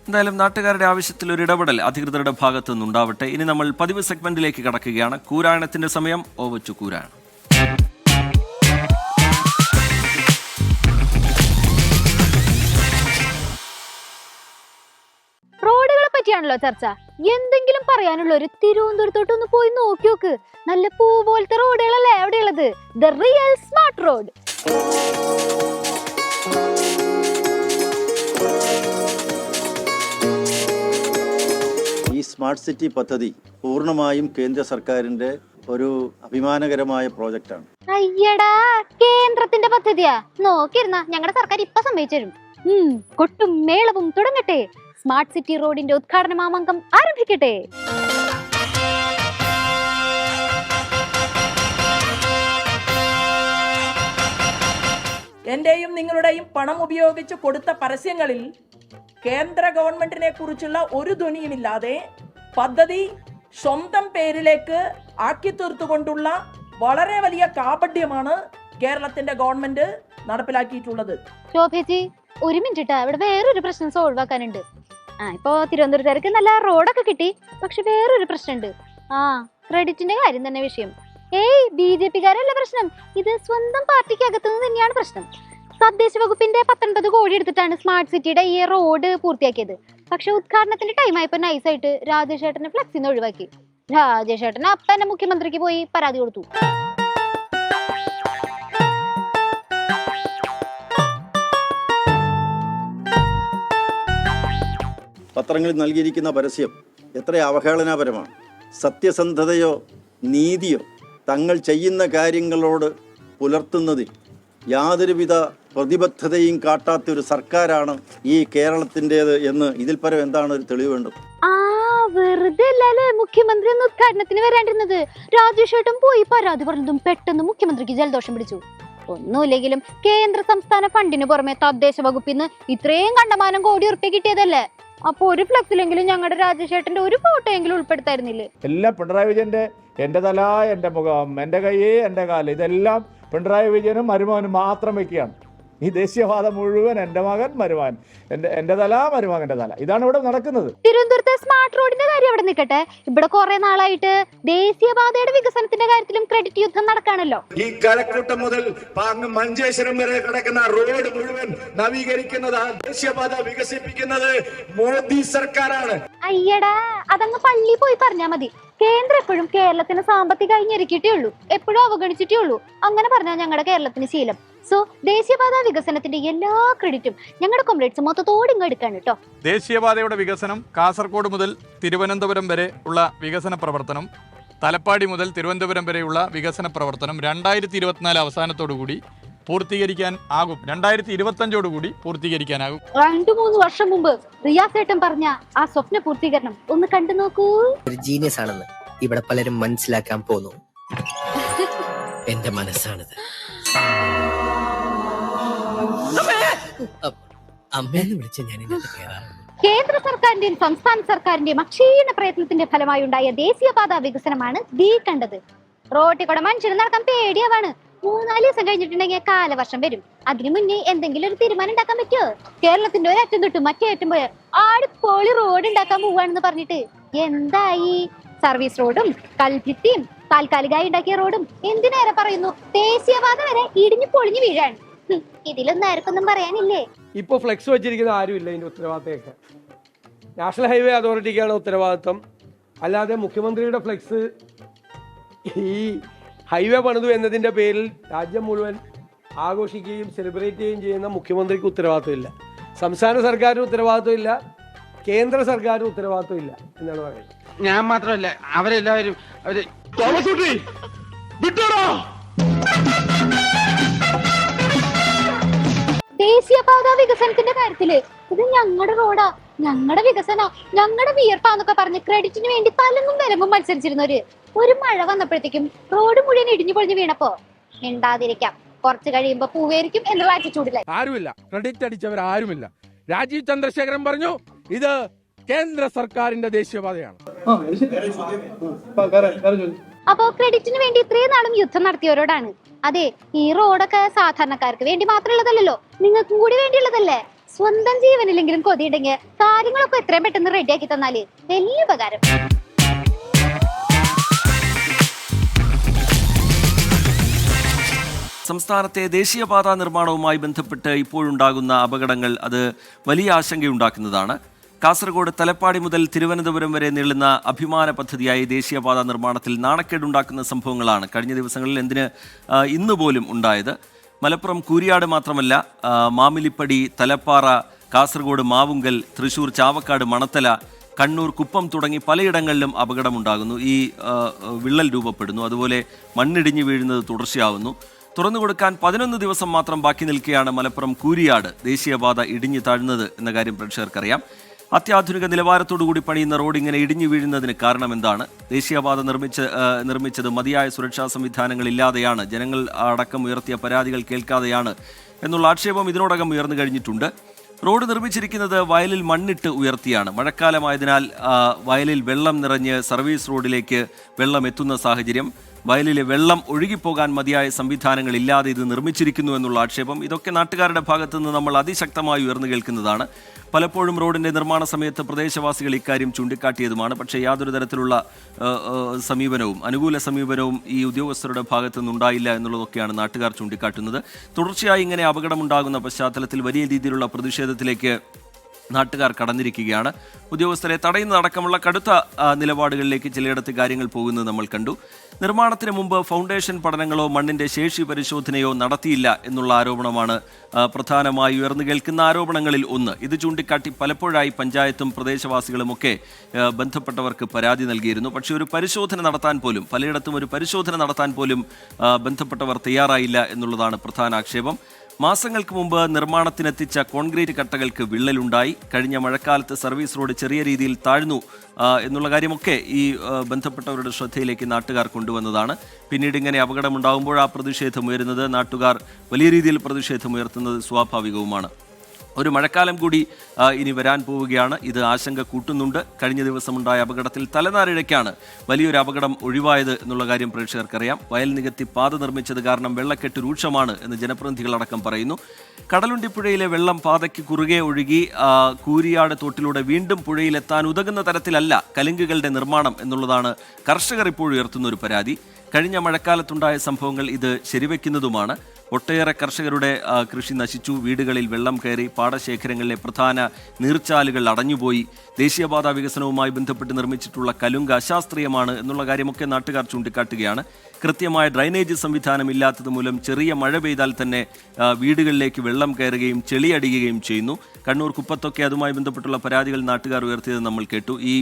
എന്തായാലും നാട്ടുകാരുടെ ആവശ്യത്തിൽ ഒരു ഇടപെടൽ അധികൃതരുടെ ഭാഗത്തു നിന്നുണ്ടാവട്ടെ. ഇനി നമ്മൾ പതിവ് സെഗ്മെന്റിലേക്ക് കടക്കുകയാണ്. കൂരായണത്തിന്റെ സമയം. Over to കൂരായണം. റോഡുകളെ പറ്റിയാണല്ലോ ചർച്ച. എന്തെങ്കിലും പറയാനുള്ള ഒരു തിരുവനന്തപുരത്തോട്ടൊന്ന് പോയി നോക്കി നോക്ക്. നല്ല പൂ പോലത്തെ റോഡുകളല്ലേ എവിടെയുള്ളത്? The real smart road. ഈ സ്മാർട്ട് സിറ്റി പദ്ധതി പൂർണ്ണമായും കേന്ദ്ര സർക്കാരിന്റെ ഒരു അഭിമാനകരമായ പ്രോജക്റ്റാണ്. അയ്യടാ, കേന്ദ്രത്തിന്റെ പദ്ധതിയാ? നോക്കിയിരുന്ന ഞങ്ങളുടെ സർക്കാർ ഇപ്പൊ സമ്മതിച്ചു തരും. കൊട്ടും മേളവും തുടങ്ങട്ടെ. സ്മാർട്ട് സിറ്റി റോഡിന്റെ ഉദ്ഘാടന മാമാങ്കം ആരംഭിക്കട്ടെ. എന്റെയും നിങ്ങളുടെയും പണം ഉപയോഗിച്ച് കൊടുത്ത പരസ്യങ്ങളിൽ കേന്ദ്ര ഗവൺമെന്റിനെ കുറിച്ചുള്ള ഒരു ധ്വനിയുമില്ലാതെ പദ്ധതി സ്വന്തം പേരിലേക്ക് ആക്കി തീർത്തുകൊണ്ടുള്ള വളരെ വലിയ കാപട്യമാണ് കേരളത്തിന്റെ ഗവൺമെന്റ് നടപ്പിലാക്കിയിട്ടുള്ളത്. ശോഭേച്ചി, ഒരു മിനിറ്റ്, ഇവിടെ വേറൊരു പ്രശ്നം സോൾവ് ആക്കാനുണ്ട്. ഇപ്പൊ തിരുവനന്തപുരത്തേക്ക് നല്ല റോഡൊക്കെ കിട്ടി, പക്ഷെ വേറൊരു പ്രശ്നമുണ്ട്. ക്രെഡിറ്റിന്റെ കാര്യം തന്നെ വിഷയം. BJP-കാരല്ല പ്രശ്നം, ഇത് സ്വന്തം പാർട്ടിക്ക് അകത്തുനിന്ന് തന്നെയാണ് പ്രശ്നം. തദ്ദേശ വകുപ്പിന്റെ 19 കോടി എടുത്തിട്ടാണ് സ്മാർട്ട് സിറ്റിയുടെ ഈ റോഡ് പൂർത്തിയാക്കിയത്. പക്ഷെ ഉദ്ഘാടനത്തിന്റെ ടൈം ആയപ്പോ നൈസായിട്ട് രാജേഷ് ഏട്ടനെ ഫ്ലെക്സിന്ന് ഒഴിവാക്കി. രാജേഷ് ഏട്ടൻ അപ്പം തന്നെ മുഖ്യമന്ത്രിക്ക് പോയി പരാതി കൊടുത്തു. പത്രങ്ങളിൽ നൽകിയിരിക്കുന്ന പരസ്യം എത്ര അവഹേളനാപരമാണ്. സത്യസന്ധതയോ നീതിയോ തങ്ങൾ ചെയ്യുന്ന കാര്യങ്ങളോട് പുലർത്തുന്നതിൽ യാതൊരുവിധ പ്രതിബദ്ധതയും കാട്ടാത്തൊരു സർക്കാരാണ് ഈ കേരളത്തിൻ്റെത് എന്ന് ഇതിൽ പരം എന്താണ് ഒരു തെളിവ് വേണ്ടത്? വെറുതെ അല്ലേ മുഖ്യമന്ത്രി ഒന്ന് ഉദ്ഘാടനത്തിന് വരാണ്ടിരുന്നത്. രാജേഷ് ഏട്ടൻ പോയി പരാതി പറഞ്ഞതും പെട്ടെന്ന് മുഖ്യമന്ത്രിക്ക് ജലദോഷം പിടിച്ചു. ഒന്നുമില്ലെങ്കിലും കേന്ദ്ര സംസ്ഥാന ഫണ്ടിന് പുറമെ തദ്ദേശ വകുപ്പിന്ന് ഇത്രയും കണ്ടമാനം കോടി ഉറുപ്പിക കിട്ടിയതല്ലേ. അപ്പൊ ഒരു ഫ്ലെക്സിലെങ്കിലും ഞങ്ങളുടെ രാജേഷ് ഏട്ടന്റെ ഒരു ഫോട്ടോ എങ്കിലും ഉൾപ്പെടുത്തായിരുന്നില്ലേ? എല്ലാം പിണറായി വിജയന്റെ എൻ്റെ തല, എൻ്റെ മുഖം, എൻ്റെ കൈ, എൻ്റെ കാല്, ഇതെല്ലാം പിണറായി വിജയനും മരുമകനും മാത്രം വെക്കുകയാണ്. ഈ ദേശീയപാത മുഴുവൻ എൻ്റെ മകൻ മരുമകൻ, എൻ്റെ തല മരുമകൻ്റെ തല, ഇതാണ് ഇവിടെ നടക്കുന്നത്. തിരുവനന്തപുരത്തെ സ്മാർട്ട് റോഡിന്റെ കാര്യം അവിടെ നിൽക്കട്ടെ, ഇവിടെ കുറെ നാളായിട്ട് ദേശീയപാതയുടെ വികസനത്തിന്റെ കാര്യത്തിലും ക്രെഡിറ്റ് യുദ്ധം നടക്കാണല്ലോ. ഈ കലക്കൂട്ടം മുതൽ മഞ്ചേശ്വരം വരെ കിടക്കുന്ന റോഡ് മുഴുവൻ നവീകരിക്കുന്നത്, ദേശീയപാത വികസിപ്പിക്കുന്നത് മോദി സർക്കാരാണ്. അയ്യടാ, അതങ്ങ് പള്ളി പോയി പറഞ്ഞാ മതി. കേന്ദ്രം എപ്പോഴും കേരളത്തിന് സാമ്പത്തികമായി ഞെരുക്കിയിട്ടേ ഉള്ളൂ, എപ്പോഴും അവഗണിച്ചിട്ടേ ഉള്ളൂ. അങ്ങനെ പറഞ്ഞാൽ ഞങ്ങളുടെ കേരളത്തിന് ശീലം. സോ ദേശീയപാത വികസനത്തിന്റെ എല്ലാ ക്രെഡിറ്റും ഞങ്ങളുടെ കോംറേഡ്സ് മൊത്തത്തോടെ ഇങ്ങ് എടുക്കാണ് കേട്ടോ. ദേശീയപാതയുടെ വികസനം കാസർഗോഡ് മുതൽ തിരുവനന്തപുരം വരെ ഉള്ള വികസന പ്രവർത്തനം, തലപ്പാടി മുതൽ തിരുവനന്തപുരം വരെയുള്ള വികസന പ്രവർത്തനം 2024 അവസാനത്തോടുകൂടി പൂർത്തീകരിക്കാൻ ആകും. 2025 പൂർത്തീകരിക്കാനാകും. 2-3 വർഷം മുമ്പ് റിയാസ് ഏട്ടൻ പറഞ്ഞ ആ സ്വപ്ന പൂർത്തീകരണം ഒന്ന് കണ്ടു നോക്കൂ. ഒരു ജീനിയസ് ആണെന്ന് ഇവിടെ പലരും മനസ്സിലാക്കാൻ പോന്നു. എന്റെ മനസ്സാണിത്. അമ്മയെന്ന് വിളിച്ച ഞാൻ കേന്ദ്ര സർക്കാരിന്റെയും സംസ്ഥാന സർക്കാരിന്റെയും അക്ഷീണ പ്രയത്നത്തിന്റെ ഫലമായി ഉണ്ടായ ദേശീയപാത വികസനമാണ് ദീ കണ്ടത്. റോട്ടിൽ കൂടെ മനുഷ്യന് നടക്കാൻ പേടിയാവാണ്. 3-4 ദിവസം കഴിഞ്ഞിട്ടുണ്ടെങ്കിൽ കാലവർഷം വരും. അതിനു മുന്നേ എന്തെങ്കിലും ഒരു തീരുമാനം ഉണ്ടാക്കാൻ പറ്റുമോ? കേരളത്തിന്റെ ഒരറ്റം തൊട്ട് മറ്റേ അറ്റം പോയ ആടിപ്പോളി റോഡ് ഉണ്ടാക്കാൻ പോവാണെന്ന് പറഞ്ഞിട്ട് എന്തായി? സർവീസ് റോഡും കൽഭിത്തിയും താൽക്കാലികമായി ഉണ്ടാക്കിയ റോഡും എന്തിനേറെ പറയുന്നു, ദേശീയപാത വരെ ഇടിഞ്ഞു പൊളിഞ്ഞു വീഴാണ്. ഇതിലൊന്നും ആർക്കൊന്നും പറയാനില്ലേ? ഇപ്പൊ ഫ്ലെക്സ് വെച്ചിരിക്കുന്ന ആരുമില്ല. ഇതിന്റെ ഉത്തരവാദിത്തമൊക്കെ നാഷണൽ ഹൈവേ അതോറിറ്റിക്കാണ് ഉത്തരവാദിത്തം. അല്ലാതെ മുഖ്യമന്ത്രിയുടെ ഫ്ലെക്സ് ഈ ഹൈവേ പണിതു എന്നതിന്റെ പേരിൽ രാജ്യം മുഴുവൻ ആഘോഷിക്കുകയും സെലിബ്രേറ്റ് ചെയ്യുകയും ചെയ്യുന്ന മുഖ്യമന്ത്രിക്ക് ഉത്തരവാദിത്തമില്ല, സംസ്ഥാന സർക്കാരിന് ഉത്തരവാദിത്തമില്ല, കേന്ദ്ര സർക്കാരിന് ഉത്തരവാദിത്തമില്ല എന്നാണ് പറയുന്നത്. ഞാൻ മാത്രമല്ല, അവരെല്ലാവരും ദേശീയപാത വികസനത്തിന്റെ കാര്യത്തില് ഇത് ഞങ്ങളുടെ റോഡാ, ഞങ്ങളുടെ വികസന, ഞങ്ങളുടെ വിയർപ്പാന്നൊക്കെ പറഞ്ഞ് ക്രെഡിറ്റിന് വേണ്ടി തലങ്ങും വിലങ്ങും മത്സരിച്ചിരുന്നവര് ഒരു മഴ വന്നപ്പോഴത്തേക്കും റോഡ് മുഴുവൻ ഇടിഞ്ഞു പൊളിഞ്ഞു വീണപ്പോ മിണ്ടാതിരിക്കാം, കുറച്ച് കഴിയുമ്പോ പൂവേരിക്കും എന്നുള്ള ആറ്റിറ്റ്യൂഡിലായി. ആരുമില്ല, ക്രെഡിറ്റ് അടിച്ചവർ ആരുമില്ല. രാജീവ് ചന്ദ്രശേഖരൻ പറഞ്ഞു ഇത് കേന്ദ്ര സർക്കാരിന്റെ ദേശീയപാതയാണ്. അപ്പോ ക്രെഡിറ്റിന് വേണ്ടി ഇത്രയും നാളും യുദ്ധം നടത്തിയവരോടാണ്. അതെ, ഈ റോഡൊക്കെ സാധാരണക്കാർക്ക് വേണ്ടി മാത്രമുള്ളതല്ലോ, നിങ്ങൾക്കും കൂടി വേണ്ടിയുള്ളതല്ലേ. സ്വന്തം ജീവനില്ലെങ്കിലും കൊതിയുണ്ടെങ്കിൽ കാര്യങ്ങളൊക്കെ എത്രയും പെട്ടെന്ന് റെഡിയാക്കി തന്നാല് വലിയ ഉപകാരം. സംസ്ഥാനത്തെ ദേശീയപാതാ നിർമ്മാണവുമായി ബന്ധപ്പെട്ട് ഇപ്പോഴുണ്ടാകുന്ന അപകടങ്ങൾ അത് വലിയ ആശങ്കയുണ്ടാക്കുന്നതാണ്. കാസർഗോഡ് തലപ്പാടി മുതൽ തിരുവനന്തപുരം വരെ നീളുന്ന അഭിമാന പദ്ധതിയായി ദേശീയപാത നിർമ്മാണത്തിൽ നാണക്കേടുണ്ടാക്കുന്ന സംഭവങ്ങളാണ് കഴിഞ്ഞ ദിവസങ്ങളിൽ ഇന്ന് പോലും ഉണ്ടായത്. മലപ്പുറം കൂരിയാട് മാത്രമല്ല, മാമിലിപ്പടി, തലപ്പാറ, കാസർഗോഡ് മാവുങ്കൽ, തൃശൂർ ചാവക്കാട്, മണത്തല, കണ്ണൂർ കുപ്പം തുടങ്ങി പലയിടങ്ങളിലും അപകടമുണ്ടാകുന്നു. ഈ വിള്ളൽ രൂപപ്പെടുന്നു, അതുപോലെ മണ്ണിടിഞ്ഞു വീഴുന്നത് തുടർച്ചയാവുന്നു. തുറന്നുകൊടുക്കാൻ 11 ദിവസം മാത്രം ബാക്കി നിൽക്കെയാണ് മലപ്പുറം കൂരിയാട് ദേശീയപാത ഇടിഞ്ഞു താഴ്ന്നത് എന്ന കാര്യം പ്രേക്ഷകർക്കറിയാം. അത്യാധുനിക നിലവാരത്തോടുകൂടി പണിയുന്ന റോഡ് ഇങ്ങനെ ഇടിഞ്ഞു വീഴുന്നതിന് കാരണം എന്താണ്? ദേശീയപാത നിർമ്മിച്ചത് മതിയായ സുരക്ഷാ സംവിധാനങ്ങളില്ലാതെയാണ്, ജനങ്ങൾ അടക്കം ഉയർത്തിയ പരാതികൾ കേൾക്കാതെയാണ് എന്നുള്ള ആക്ഷേപം ഇതിനോടകം ഉയർന്നു കഴിഞ്ഞിട്ടുണ്ട്. റോഡ് നിർമ്മിച്ചിരിക്കുന്നത് വയലിൽ മണ്ണിട്ട് ഉയർത്തിയാണ്. മഴക്കാലമായതിനാൽ വയലിൽ വെള്ളം നിറഞ്ഞ് സർവീസ് റോഡിലേക്ക് വെള്ളം എത്തുന്ന സാഹചര്യം. വയലിലെ വെള്ളം ഒഴുകിപ്പോകാൻ മതിയായ സംവിധാനങ്ങൾ ഇല്ലാതെ ഇത് നിർമ്മിച്ചിരിക്കുന്നു എന്നുള്ള ആക്ഷേപം, ഇതൊക്കെ നാട്ടുകാരുടെ ഭാഗത്തു നിന്ന് നമ്മൾ അതിശക്തമായി ഉയർന്നു കേൾക്കുന്നതാണ്. പലപ്പോഴും റോഡിന്റെ നിർമ്മാണ സമയത്ത് പ്രദേശവാസികൾ ഇക്കാര്യം ചൂണ്ടിക്കാട്ടിയതുമാണ്. പക്ഷേ യാതൊരു തരത്തിലുള്ള സമീപനവും അനുകൂല സമീപനവും ഈ ഉദ്യോഗസ്ഥരുടെ ഭാഗത്തു നിന്നുണ്ടായില്ല എന്നുള്ളതൊക്കെയാണ് നാട്ടുകാർ ചൂണ്ടിക്കാട്ടുന്നത്. തുടർച്ചയായി ഇങ്ങനെ അപകടമുണ്ടാകുന്ന പശ്ചാത്തലത്തിൽ വലിയ രീതിയിലുള്ള പ്രതിഷേധത്തിലേക്ക് നാട്ടുകാർ കടന്നിരിക്കുകയാണ്. ഉദ്യോഗസ്ഥരെ തടയുന്നതടക്കമുള്ള കടുത്ത നിലപാടുകളിലേക്ക് ചിലയിടത്ത് കാര്യങ്ങൾ പോകുന്നത് നമ്മൾ കണ്ടു. നിർമ്മാണത്തിന് മുമ്പ് ഫൗണ്ടേഷൻ പഠനങ്ങളോ മണ്ണിന്റെ ശേഷി പരിശോധനയോ നടത്തിയില്ല എന്നുള്ള ആരോപണമാണ് പ്രധാനമായി ഉയർന്നു കേൾക്കുന്ന ആരോപണങ്ങളിൽ ഒന്ന്. ഇത് ചൂണ്ടിക്കാട്ടി പലപ്പോഴായി പഞ്ചായത്തും പ്രദേശവാസികളുമൊക്കെ ബന്ധപ്പെട്ടവർക്ക് പരാതി നൽകിയിരുന്നു. പക്ഷേ ഒരു പരിശോധന നടത്താൻ പോലും പലയിടത്തും ഒരു പരിശോധന നടത്താൻ പോലും ബന്ധപ്പെട്ടവർ തയ്യാറായില്ല എന്നുള്ളതാണ് പ്രധാന ആക്ഷേപം. മാസങ്ങൾക്ക് മുമ്പ് നിർമ്മാണത്തിനെത്തിച്ച കോൺക്രീറ്റ് കട്ടകൾക്ക് വിള്ളലുണ്ടായി. കഴിഞ്ഞ മഴക്കാലത്ത് സർവീസ് റോഡ് ചെറിയ രീതിയിൽ താഴ്ന്നു എന്നുള്ള കാര്യമൊക്കെ ഈ ബന്ധപ്പെട്ടവരുടെ ശ്രദ്ധയിലേക്ക് നാട്ടുകാർ കൊണ്ടുവന്നതാണ്. പിന്നീട് ഇങ്ങനെ അപകടമുണ്ടാകുമ്പോൾ ആ പ്രതിഷേധം ഉയരുന്നത്, നാട്ടുകാർ വലിയ രീതിയിൽ പ്രതിഷേധം ഉയർത്തുന്നത് സ്വാഭാവികവുമാണ്. ഒരു മഴക്കാലം കൂടി ഇനി വരാൻ പോവുകയാണ്. ഇത് ആശങ്ക കൂട്ടുന്നുണ്ട്. കഴിഞ്ഞ ദിവസമുണ്ടായ അപകടത്തിൽ തലനാരിഴയ്ക്കാണ് വലിയൊരു അപകടം ഒഴിവായത് എന്നുള്ള കാര്യം പ്രേക്ഷകർക്കറിയാം. വയൽ നികത്തി പാത നിർമ്മിച്ചത് കാരണം വെള്ളക്കെട്ട് രൂക്ഷമാണ് എന്ന് ജനപ്രതിനിധികളടക്കം പറയുന്നു. കടലുണ്ടിപ്പുഴയിലെ വെള്ളം പാതയ്ക്ക് കുറുകെ ഒഴുകി കൂരിയാട് തോട്ടിലൂടെ വീണ്ടും പുഴയിലെത്താൻ ഉതകുന്ന തരത്തിലല്ല കലുങ്കുകളുടെ നിർമ്മാണം എന്നുള്ളതാണ് കർഷകർ ഇപ്പോൾ ഉയർത്തുന്ന ഒരു പരാതി. കഴിഞ്ഞ മഴക്കാലത്തുണ്ടായ സംഭവങ്ങൾ ഇത് ശരിവെക്കുന്നതുമാണ്. ഒട്ടേറെ കർഷകരുടെ കൃഷി നശിച്ചു, വീടുകളിൽ വെള്ളം കയറി, പാടശേഖരങ്ങളിലെ പ്രധാന നീർച്ചാലുകൾ അടഞ്ഞുപോയി. ദേശീയപാത വികസനവുമായി ബന്ധപ്പെട്ട് നിർമ്മിച്ചിട്ടുള്ള കലുങ്ക് അശാസ്ത്രീയമാണ് എന്നുള്ള കാര്യമൊക്കെ നാട്ടുകാർ ചൂണ്ടിക്കാട്ടുകയാണ്. കൃത്യമായ ഡ്രൈനേജ് സംവിധാനം ഇല്ലാത്തത് മൂലം ചെറിയ മഴ പെയ്താൽ തന്നെ വീടുകളിലേക്ക് വെള്ളം കയറുകയും ചെളിയടിക്കുകയും ചെയ്യുന്നു. കണ്ണൂർ കുപ്പത്തൊക്കെ അതുമായി ബന്ധപ്പെട്ടുള്ള പരാതികൾ നാട്ടുകാർ ഉയർത്തിയത് നമ്മൾ കേട്ടു. ഈ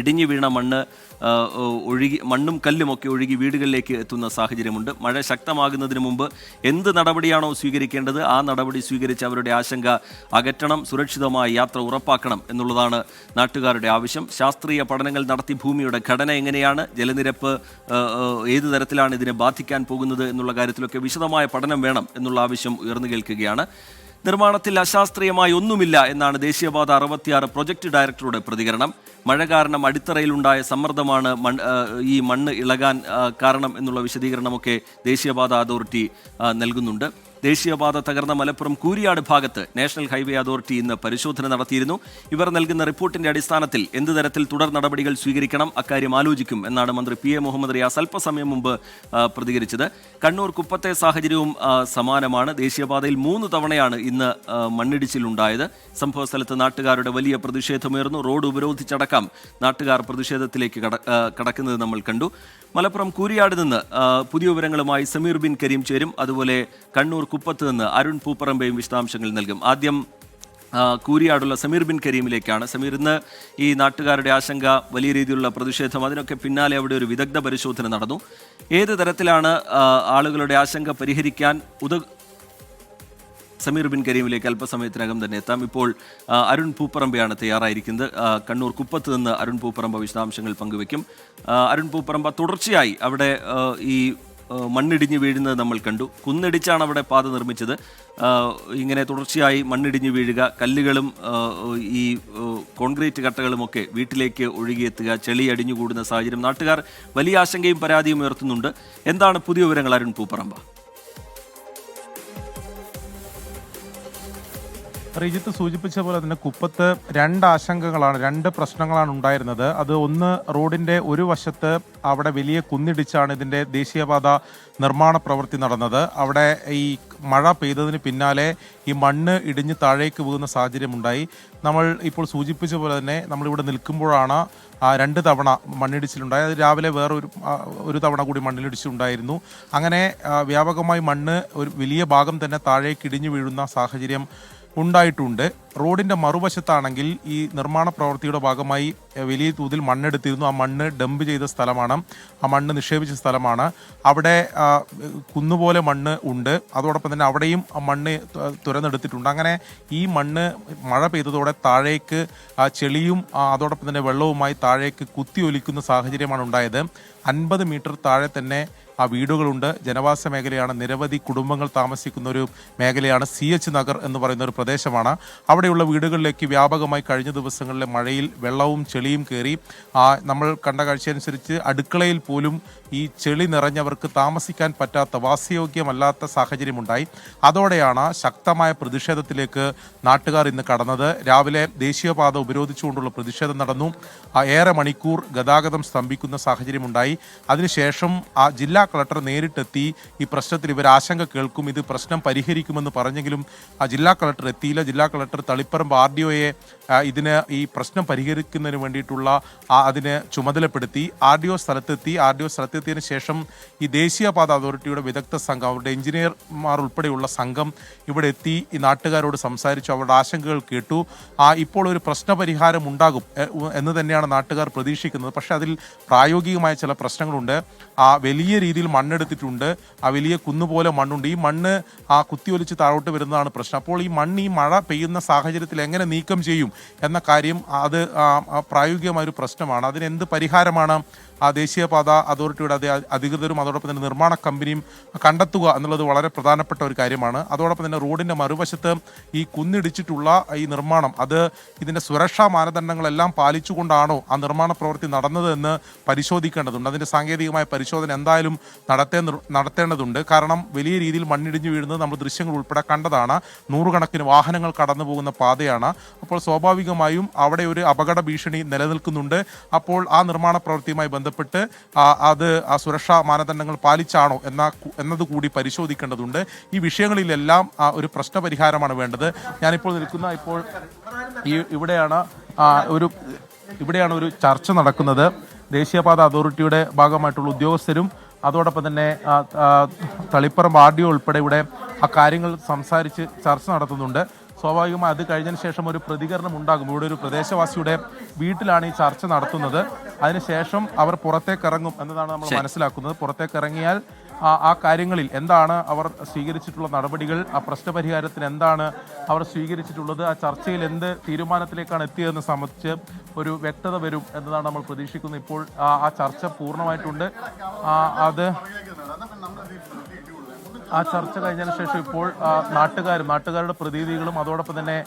ഇടിഞ്ഞു വീണ മണ്ണും കല്ലുമൊക്കെ ഒഴുകി വീടുകളിലേക്ക് എത്തുന്ന സാഹചര്യമുണ്ട്. മഴ ശക്തമാകുന്നതിന് മുമ്പ് എന്ത് നടപടിയാണോ സ്വീകരിക്കേണ്ടത് ആ നടപടി സ്വീകരിച്ച് അവരുടെ ആശങ്ക അകറ്റണം, സുരക്ഷിതമായ യാത്ര ഉറപ്പാക്കണം എന്നുള്ളതാണ് നാട്ടുകാരുടെ ആവശ്യം. ശാസ്ത്രീയ പഠനങ്ങൾ നടത്തി ഭൂമിയുടെ ഘടന എങ്ങനെയാണ്, ജലനിരപ്പ് ഏത് തരത്തിലാണ് ഇതിനെ ബാധിക്കാൻ പോകുന്നത് എന്നുള്ള കാര്യത്തിലൊക്കെ വിശദമായ പഠനം വേണം എന്നുള്ള ആവശ്യം ഉയർന്നു കേൾക്കുകയാണ്. നിർമ്മാണത്തിൽ അശാസ്ത്രീയമായി ഒന്നുമില്ല എന്നാണ് ദേശീയപാത 66 പ്രൊജക്ട് ഡയറക്ടറുടെ പ്രതികരണം. മഴ കാരണം അടിത്തറയിലുണ്ടായ സമ്മർദ്ദമാണ് ഈ മണ്ണ് ഇളകാൻ കാരണം എന്നുള്ള വിശദീകരണമൊക്കെ ദേശീയപാത അതോറിറ്റി നൽകുന്നുണ്ട്. ദേശീയപാത തകർന്ന മലപ്പുറം കൂരിയാട് ഭാഗത്ത് നാഷണൽ ഹൈവേ അതോറിറ്റി ഇന്ന് പരിശോധന നടത്തിയിരുന്നു. ഇവർ നൽകുന്ന റിപ്പോർട്ടിന്റെ അടിസ്ഥാനത്തിൽ എന്ത് തരത്തിൽ തുടർ നടപടികൾ സ്വീകരിക്കണം അക്കാര്യം ആലോചിക്കും എന്നാണ് മന്ത്രി PA മുഹമ്മദ് റിയാസ് അല്പസമയം മുമ്പ് പ്രതികരിച്ചത്. കണ്ണൂർ കുപ്പത്തെ സാഹചര്യവും സമാനമാണ്. ദേശീയപാതയിൽ 3 തവണയാണ് ഇന്ന് മണ്ണിടിച്ചിലുണ്ടായത്. സംഭവ സ്ഥലത്ത് നാട്ടുകാരുടെ വലിയ പ്രതിഷേധമുയർന്നു. റോഡ് ഉപരോധിച്ചടക്കം നാട്ടുകാർ പ്രതിഷേധത്തിലേക്ക് കടക്കുന്നത് നമ്മൾ കണ്ടു. മലപ്പുറം കൂരിയാട് നിന്ന് പുതിയ വിവരങ്ങളുമായി സമീർ ബിൻ കരീം ചേരും. അതുപോലെ കണ്ണൂർ കുപ്പത്ത് നിന്ന് അരുൺ പൂപ്പറമ്പയും വിശദാംശങ്ങൾ നൽകും. ആദ്യം കൂരിയാടുള്ള സമീർ ബിൻ കരീമിലേക്കാണ്. സമീർ, ഇന്ന് ഈ നാട്ടുകാരുടെ ആശങ്ക, വലിയ രീതിയിലുള്ള പ്രതിഷേധം, അതിനൊക്കെ പിന്നാലെ അവിടെ ഒരു വിദഗ്ധ പരിശോധന നടന്നു. ഏത് തരത്തിലാണ് ആളുകളുടെ ആശങ്ക പരിഹരിക്കാൻ സമീർ ബിൻ കരീമിലേക്ക് അല്പസമയത്തിനകം തന്നെ എത്താം. ഇപ്പോൾ അരുൺ പൂപ്പറമ്പയാണ് തയ്യാറായിരിക്കുന്നത്. കണ്ണൂർ കുപ്പത്ത് നിന്ന് അരുൺ പൂപ്പറമ്പ വിശദാംശങ്ങൾ പങ്കുവയ്ക്കും. അരുൺ പൂപ്പറമ്പ, തുടർച്ചയായി അവിടെ ഈ മണ്ണിടിഞ്ഞ് വീഴുന്നത് നമ്മൾ കണ്ടു. കുന്നിടിച്ചാണ് അവിടെ പാത നിർമ്മിച്ചത്. ഇങ്ങനെ തുടർച്ചയായി മണ്ണിടിഞ്ഞ് വീഴുക, കല്ലുകളും ഈ കോൺക്രീറ്റ് കട്ടകളുമൊക്കെ വീട്ടിലേക്ക് ഒഴുകിയെത്തുക, ചെളി അടിഞ്ഞുകൂടുന്ന സാഹചര്യം, നാട്ടുകാർ വലിയ ആശങ്കയും പരാതിയും ഉയർത്തുന്നുണ്ട്. എന്താണ് പുതിയ വിവരങ്ങൾ അരുൺ പൂപ്പറമ്പ? ശ്രീജിത്ത് സൂചിപ്പിച്ച പോലെ തന്നെ കുപ്പത്ത് 2 ആശങ്കകളാണ്, 2 പ്രശ്നങ്ങളാണ് ഉണ്ടായിരുന്നത്. അത് ഒന്ന്, റോഡിൻ്റെ ഒരു വശത്ത് അവിടെ വലിയ കുന്നിടിച്ചാണ് ഇതിൻ്റെ ദേശീയപാത നിർമ്മാണ പ്രവൃത്തി നടന്നത്. അവിടെ ഈ മഴ പെയ്തതിന് പിന്നാലെ ഈ മണ്ണ് ഇടിഞ്ഞ് താഴേക്ക് വീഴുന്ന സാഹചര്യമുണ്ടായി. നമ്മൾ ഇപ്പോൾ സൂചിപ്പിച്ച പോലെ തന്നെ നമ്മളിവിടെ നിൽക്കുമ്പോഴാണ് 2 തവണ മണ്ണിടിച്ചിലുണ്ടായി. അത് രാവിലെ ഒരു തവണ കൂടി മണ്ണിടിച്ചിലുണ്ടായിരുന്നു. അങ്ങനെ വ്യാപകമായി മണ്ണ് ഒരു വലിയ ഭാഗം തന്നെ താഴേക്ക് ഇടിഞ്ഞു വീഴുന്ന സാഹചര്യം ഉണ്ടായിട്ടുണ്ട്. റോഡിൻ്റെ മറുവശത്താണെങ്കിൽ ഈ നിർമ്മാണ പ്രവൃത്തിയുടെ ഭാഗമായി വലിയ തോതിൽ മണ്ണെടുത്തിരുന്നു. ആ മണ്ണ് ഡംപ് ചെയ്ത സ്ഥലമാണ്, ആ മണ്ണ് നിക്ഷേപിച്ച സ്ഥലമാണ്. അവിടെ കുന്നുപോലെ മണ്ണ് ഉണ്ട്. അതോടൊപ്പം തന്നെ അവിടെയും ആ മണ്ണ് തുരന്നെടുത്തിട്ടുണ്ട്. അങ്ങനെ ഈ മണ്ണ് മഴ പെയ്തതോടെ താഴേക്ക് ചെളിയും അതോടൊപ്പം തന്നെ വെള്ളവുമായി താഴേക്ക് കുത്തിയൊലിക്കുന്ന സാഹചര്യമാണ് ഉണ്ടായത്. 50 മീറ്റർ താഴെ തന്നെ ആ വീടുകളുണ്ട്. ജനവാസ മേഖലയാണ്, നിരവധി കുടുംബങ്ങൾ താമസിക്കുന്ന ഒരു മേഖലയാണ്. CH നഗർ എന്ന് പറയുന്ന ഒരു പ്രദേശമാണ്. അവിടെയുള്ള വീടുകളിലേക്ക് വ്യാപകമായി കഴിഞ്ഞ ദിവസങ്ങളിലെ മഴയിൽ വെള്ളവും ചെളിയും ചെളിയും കയറി. നമ്മൾ കണ്ട കാഴ്ചയനുസരിച്ച് അടുക്കളയിൽ പോലും ഈ ചെളി നിറഞ്ഞവർക്ക് താമസിക്കാൻ പറ്റാത്ത, വാസയോഗ്യമല്ലാത്ത സാഹചര്യമുണ്ടായി. അതോടെയാണ് ശക്തമായ പ്രതിഷേധത്തിലേക്ക് നാട്ടുകാർ ഇന്ന് കടന്നത്. രാവിലെ ദേശീയപാത ഉപരോധിച്ചുകൊണ്ടുള്ള പ്രതിഷേധം നടന്നു. ഏറെ മണിക്കൂർ ഗതാഗതം സ്തംഭിക്കുന്ന സാഹചര്യമുണ്ടായി. അതിനുശേഷം ജില്ലാ കളക്ടർ നേരിട്ടെത്തി ഈ പ്രശ്നത്തിൽ ഇവർ ആശങ്ക കേൾക്കും, ഇത് പ്രശ്നം പരിഹരിക്കുമെന്ന് പറഞ്ഞെങ്കിലും ജില്ലാ കളക്ടർ എത്തിയില്ല. ജില്ലാ കളക്ടർ തളിപ്പറമ്പ് RDOയെ ഇതിന് ഈ പ്രശ്നം പരിഹരിക്കുന്നതിന് വേണ്ടിയിട്ടുള്ള അതിന് ചുമതലപ്പെടുത്തി. RDO സ്ഥലത്തെത്തിയതിനു ശേഷം ഈ ദേശീയപാത അതോറിറ്റിയുടെ വിദഗ്ധ സംഘം, അവരുടെ എഞ്ചിനീയർമാർ ഉൾപ്പെടെയുള്ള സംഘം ഇവിടെ എത്തി ഈ നാട്ടുകാരോട് സംസാരിച്ചു, അവരുടെ ആശങ്കകൾ കേട്ടു. ഇപ്പോൾ ഒരു പ്രശ്നപരിഹാരം ഉണ്ടാകും എന്ന് തന്നെയാണ് നാട്ടുകാർ പ്രതീക്ഷിക്കുന്നത്. പക്ഷേ അതിൽ പ്രായോഗികമായ ചില പ്രശ്നങ്ങളുണ്ട്. വലിയ രീതിയിൽ മണ്ണെടുത്തിട്ടുണ്ട്, വലിയ കുന്നുപോലെ മണ്ണുണ്ട്. ഈ മണ്ണ് കുത്തിയൊലിച്ച് താഴോട്ട് വരുന്നതാണ് പ്രശ്നം. അപ്പോൾ ഈ മണ്ണ് ഈ മഴ പെയ്യുന്ന സാഹചര്യത്തിൽ എങ്ങനെ നീക്കം ചെയ്യും എന്ന കാര്യം അത് പ്രായോഗികമായൊരു പ്രശ്നമാണ്. അതിനെന്ത് പരിഹാരമാണ് ദേശീയപാത അതോറിറ്റിയുടെ അധികൃതരും അതോടൊപ്പം തന്നെ നിർമ്മാണ കമ്പനിയും കണ്ടെത്തുക എന്നുള്ളത് വളരെ പ്രധാനപ്പെട്ട ഒരു കാര്യമാണ്. അതോടൊപ്പം തന്നെ റോഡിൻ്റെ മറുവശത്ത് ഈ കുന്നിടിച്ചിട്ടുള്ള ഈ നിർമ്മാണം, അത് ഇതിൻ്റെ സുരക്ഷാ മാനദണ്ഡങ്ങളെല്ലാം പാലിച്ചുകൊണ്ടാണോ ആ നിർമ്മാണ പ്രവൃത്തി നടന്നത് എന്ന് പരിശോധിക്കേണ്ടതുണ്ട്. അതിൻ്റെ സാങ്കേതികമായ പരിശോധന എന്തായാലും നടത്തേണ്ടതുണ്ട്. കാരണം വലിയ രീതിയിൽ മണ്ണിടിഞ്ഞു വീഴുന്നത് നമ്മൾ ദൃശ്യങ്ങൾ ഉൾപ്പെടെ കണ്ടതാണ്. നൂറുകണക്കിന് വാഹനങ്ങൾ കടന്നു പോകുന്ന പാതയാണ്. അപ്പോൾ സ്വാഭാവികമായും അവിടെ ഒരു അപകട ഭീഷണി നിലനിൽക്കുന്നുണ്ട്. അപ്പോൾ ആ നിർമ്മാണ പ്രവൃത്തിയുമായി ബന്ധപ്പെട്ട് അത് ആ സുരക്ഷാ മാനദണ്ഡങ്ങൾ പാലിച്ചാണോ എന്നതുകൂടി പരിശോധിക്കേണ്ടതുണ്ട്. ഈ വിഷയങ്ങളിലെല്ലാം ഒരു പ്രശ്നപരിഹാരമാണ് വേണ്ടത്. ഞാനിപ്പോൾ നിൽക്കുന്ന ഇവിടെയാണ് ഒരു ചർച്ച നടക്കുന്നത്. ദേശീയപാത അതോറിറ്റിയുടെ ഭാഗമായിട്ടുള്ള ഉദ്യോഗസ്ഥരും അതോടൊപ്പം തന്നെ തളിപ്പറമ്പ് RDO ഉൾപ്പെടെ ഇവിടെ ആ കാര്യങ്ങൾ സംസാരിച്ച് ചർച്ച നടത്തുന്നുണ്ട്. സ്വാഭാവികമായി അത് കഴിഞ്ഞതിന് ശേഷം ഒരു പ്രതികരണം ഉണ്ടാകും. ഇവിടെ ഒരു പ്രദേശവാസിയുടെ വീട്ടിലാണ് ഈ ചർച്ച നടത്തുന്നത്. അതിനുശേഷം അവർ പുറത്തേക്ക് ഇറങ്ങും എന്നതാണ് നമ്മൾ മനസ്സിലാക്കുന്നത്. പുറത്തേക്ക് ഇറങ്ങിയാൽ ആ കാര്യങ്ങളിൽ എന്താണ് അവർ സ്വീകരിച്ചിട്ടുള്ള നടപടികൾ, ആ പ്രശ്നപരിഹാരത്തിന് എന്താണ് അവർ സ്വീകരിച്ചിട്ടുള്ളത്, ആ ചർച്ചയിൽ എന്ത് തീരുമാനത്തിലേക്കാണ് എത്തിയതെന്ന് സംബന്ധിച്ച് ഒരു വ്യക്തത വരും എന്നതാണ് നമ്മൾ പ്രതീക്ഷിക്കുന്നത്. ഇപ്പോൾ ആ ചർച്ച പൂർണ്ണമായിട്ടുണ്ട്. ആ ചർച്ച കഴിഞ്ഞതിന് ശേഷം ഇപ്പോൾ നാട്ടുകാരുടെ പ്രതിനിധികളും അതോടൊപ്പം തന്നെ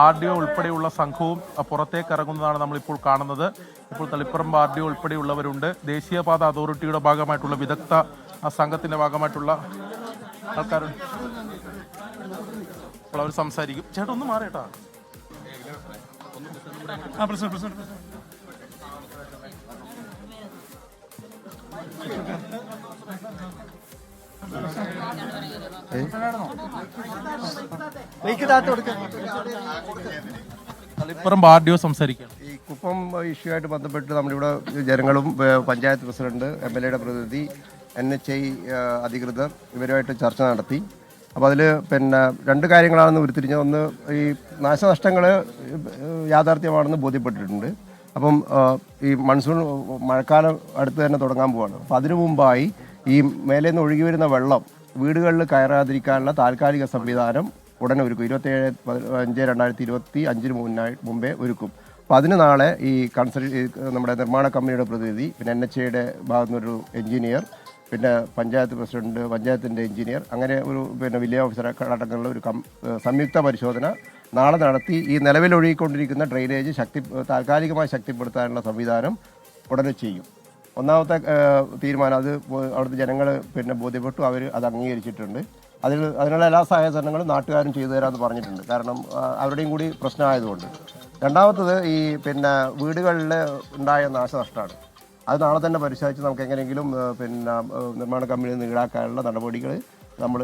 RDO ഉൾപ്പെടെയുള്ള സംഘവും പുറത്തേക്ക് ഇറങ്ങുന്നതാണ് നമ്മളിപ്പോൾ കാണുന്നത്. ഇപ്പോൾ തളിപ്പറമ്പ് RDO ഉൾപ്പെടെയുള്ളവരുണ്ട്. ദേശീയപാത അതോറിറ്റിയുടെ ഭാഗമായിട്ടുള്ള വിദഗ്ധ സംഘത്തിന്റെ ഭാഗമായിട്ടുള്ള ആൾക്കാരുണ്ട്. അപ്പോൾ അവർ സംസാരിക്കും. ചേട്ടാ ഒന്ന് മാറിയേട്ടാ. തളിപ്പറമ്പ് RDO സംസാരിക്കുകയാണ്. ഈ കുപ്പം ഇഷ്യൂ ആയിട്ട് ബന്ധപ്പെട്ട് നമ്മളിവിടെ ജനങ്ങളും പഞ്ചായത്ത് പ്രസിഡന്റ്, MLAയുടെ പ്രതിനിധി, NHI അധികൃതർ ഇവരുമായിട്ട് ചർച്ച നടത്തി. അപ്പോൾ അതിൽ രണ്ട് കാര്യങ്ങളാണെന്ന് ഉരുത്തിരിഞ്ഞത്. ഒന്ന്, ഈ നാശനഷ്ടങ്ങൾ യാഥാർത്ഥ്യമാണെന്ന് ബോധ്യപ്പെട്ടിട്ടുണ്ട്. അപ്പം ഈ മഴക്കാലം അടുത്ത് തന്നെ തുടങ്ങാൻ പോവാണ്. അപ്പം അതിനു മുമ്പായി ഈ മേലെ നിന്ന് ഒഴുകി വരുന്ന വെള്ളം വീടുകളിൽ കയറാതിരിക്കാനുള്ള താൽക്കാലിക സംവിധാനം ഉടനെ ഒരുക്കും. 27/5/2025 മുമ്പേ ഒരുക്കും. അപ്പോൾ അതിന് നാളെ ഈ നമ്മുടെ നിർമ്മാണ കമ്പനിയുടെ പ്രതിനിധി, പിന്നെ NHIയുടെ ഭാഗത്തുനിന്നൊരു എഞ്ചിനീയർ, പിന്നെ പഞ്ചായത്ത് പ്രസിഡന്റ്, പഞ്ചായത്തിൻ്റെ എഞ്ചിനീയർ, അങ്ങനെ ഒരു വില്ലേജ് ഓഫീസർ അടക്കമുള്ള ഒരു സംയുക്ത പരിശോധന നാളെ നടത്തി ഈ നിലവിൽ ഒഴുകിക്കൊണ്ടിരിക്കുന്ന ഡ്രെയിനേജ് താൽക്കാലികമായി ശക്തിപ്പെടുത്താനുള്ള സംവിധാനം ഉടനെ ചെയ്യും. ഒന്നാമത്തെ തീരുമാനം അത് അവിടുത്തെ ജനങ്ങൾ ബോധ്യപ്പെട്ടു, അവർ അത് അംഗീകരിച്ചിട്ടുണ്ട്. അതിനുള്ള എല്ലാ സഹകരണങ്ങളും നാട്ടുകാരും ചെയ്തു തരാമെന്ന് പറഞ്ഞിട്ടുണ്ട്. കാരണം അവരുടെയും കൂടി പ്രശ്നമായതുകൊണ്ട്. രണ്ടാമത്തത് ഈ വീടുകളിൽ ഉണ്ടായ നാശനഷ്ടമാണ്. അത് നാളെ തന്നെ പരിശോധിച്ച് നമുക്ക് എങ്ങനെയെങ്കിലും നിർമ്മാണ കമ്പനിയിൽ നിന്ന് ഈടാക്കാനുള്ള നടപടികൾ നമ്മൾ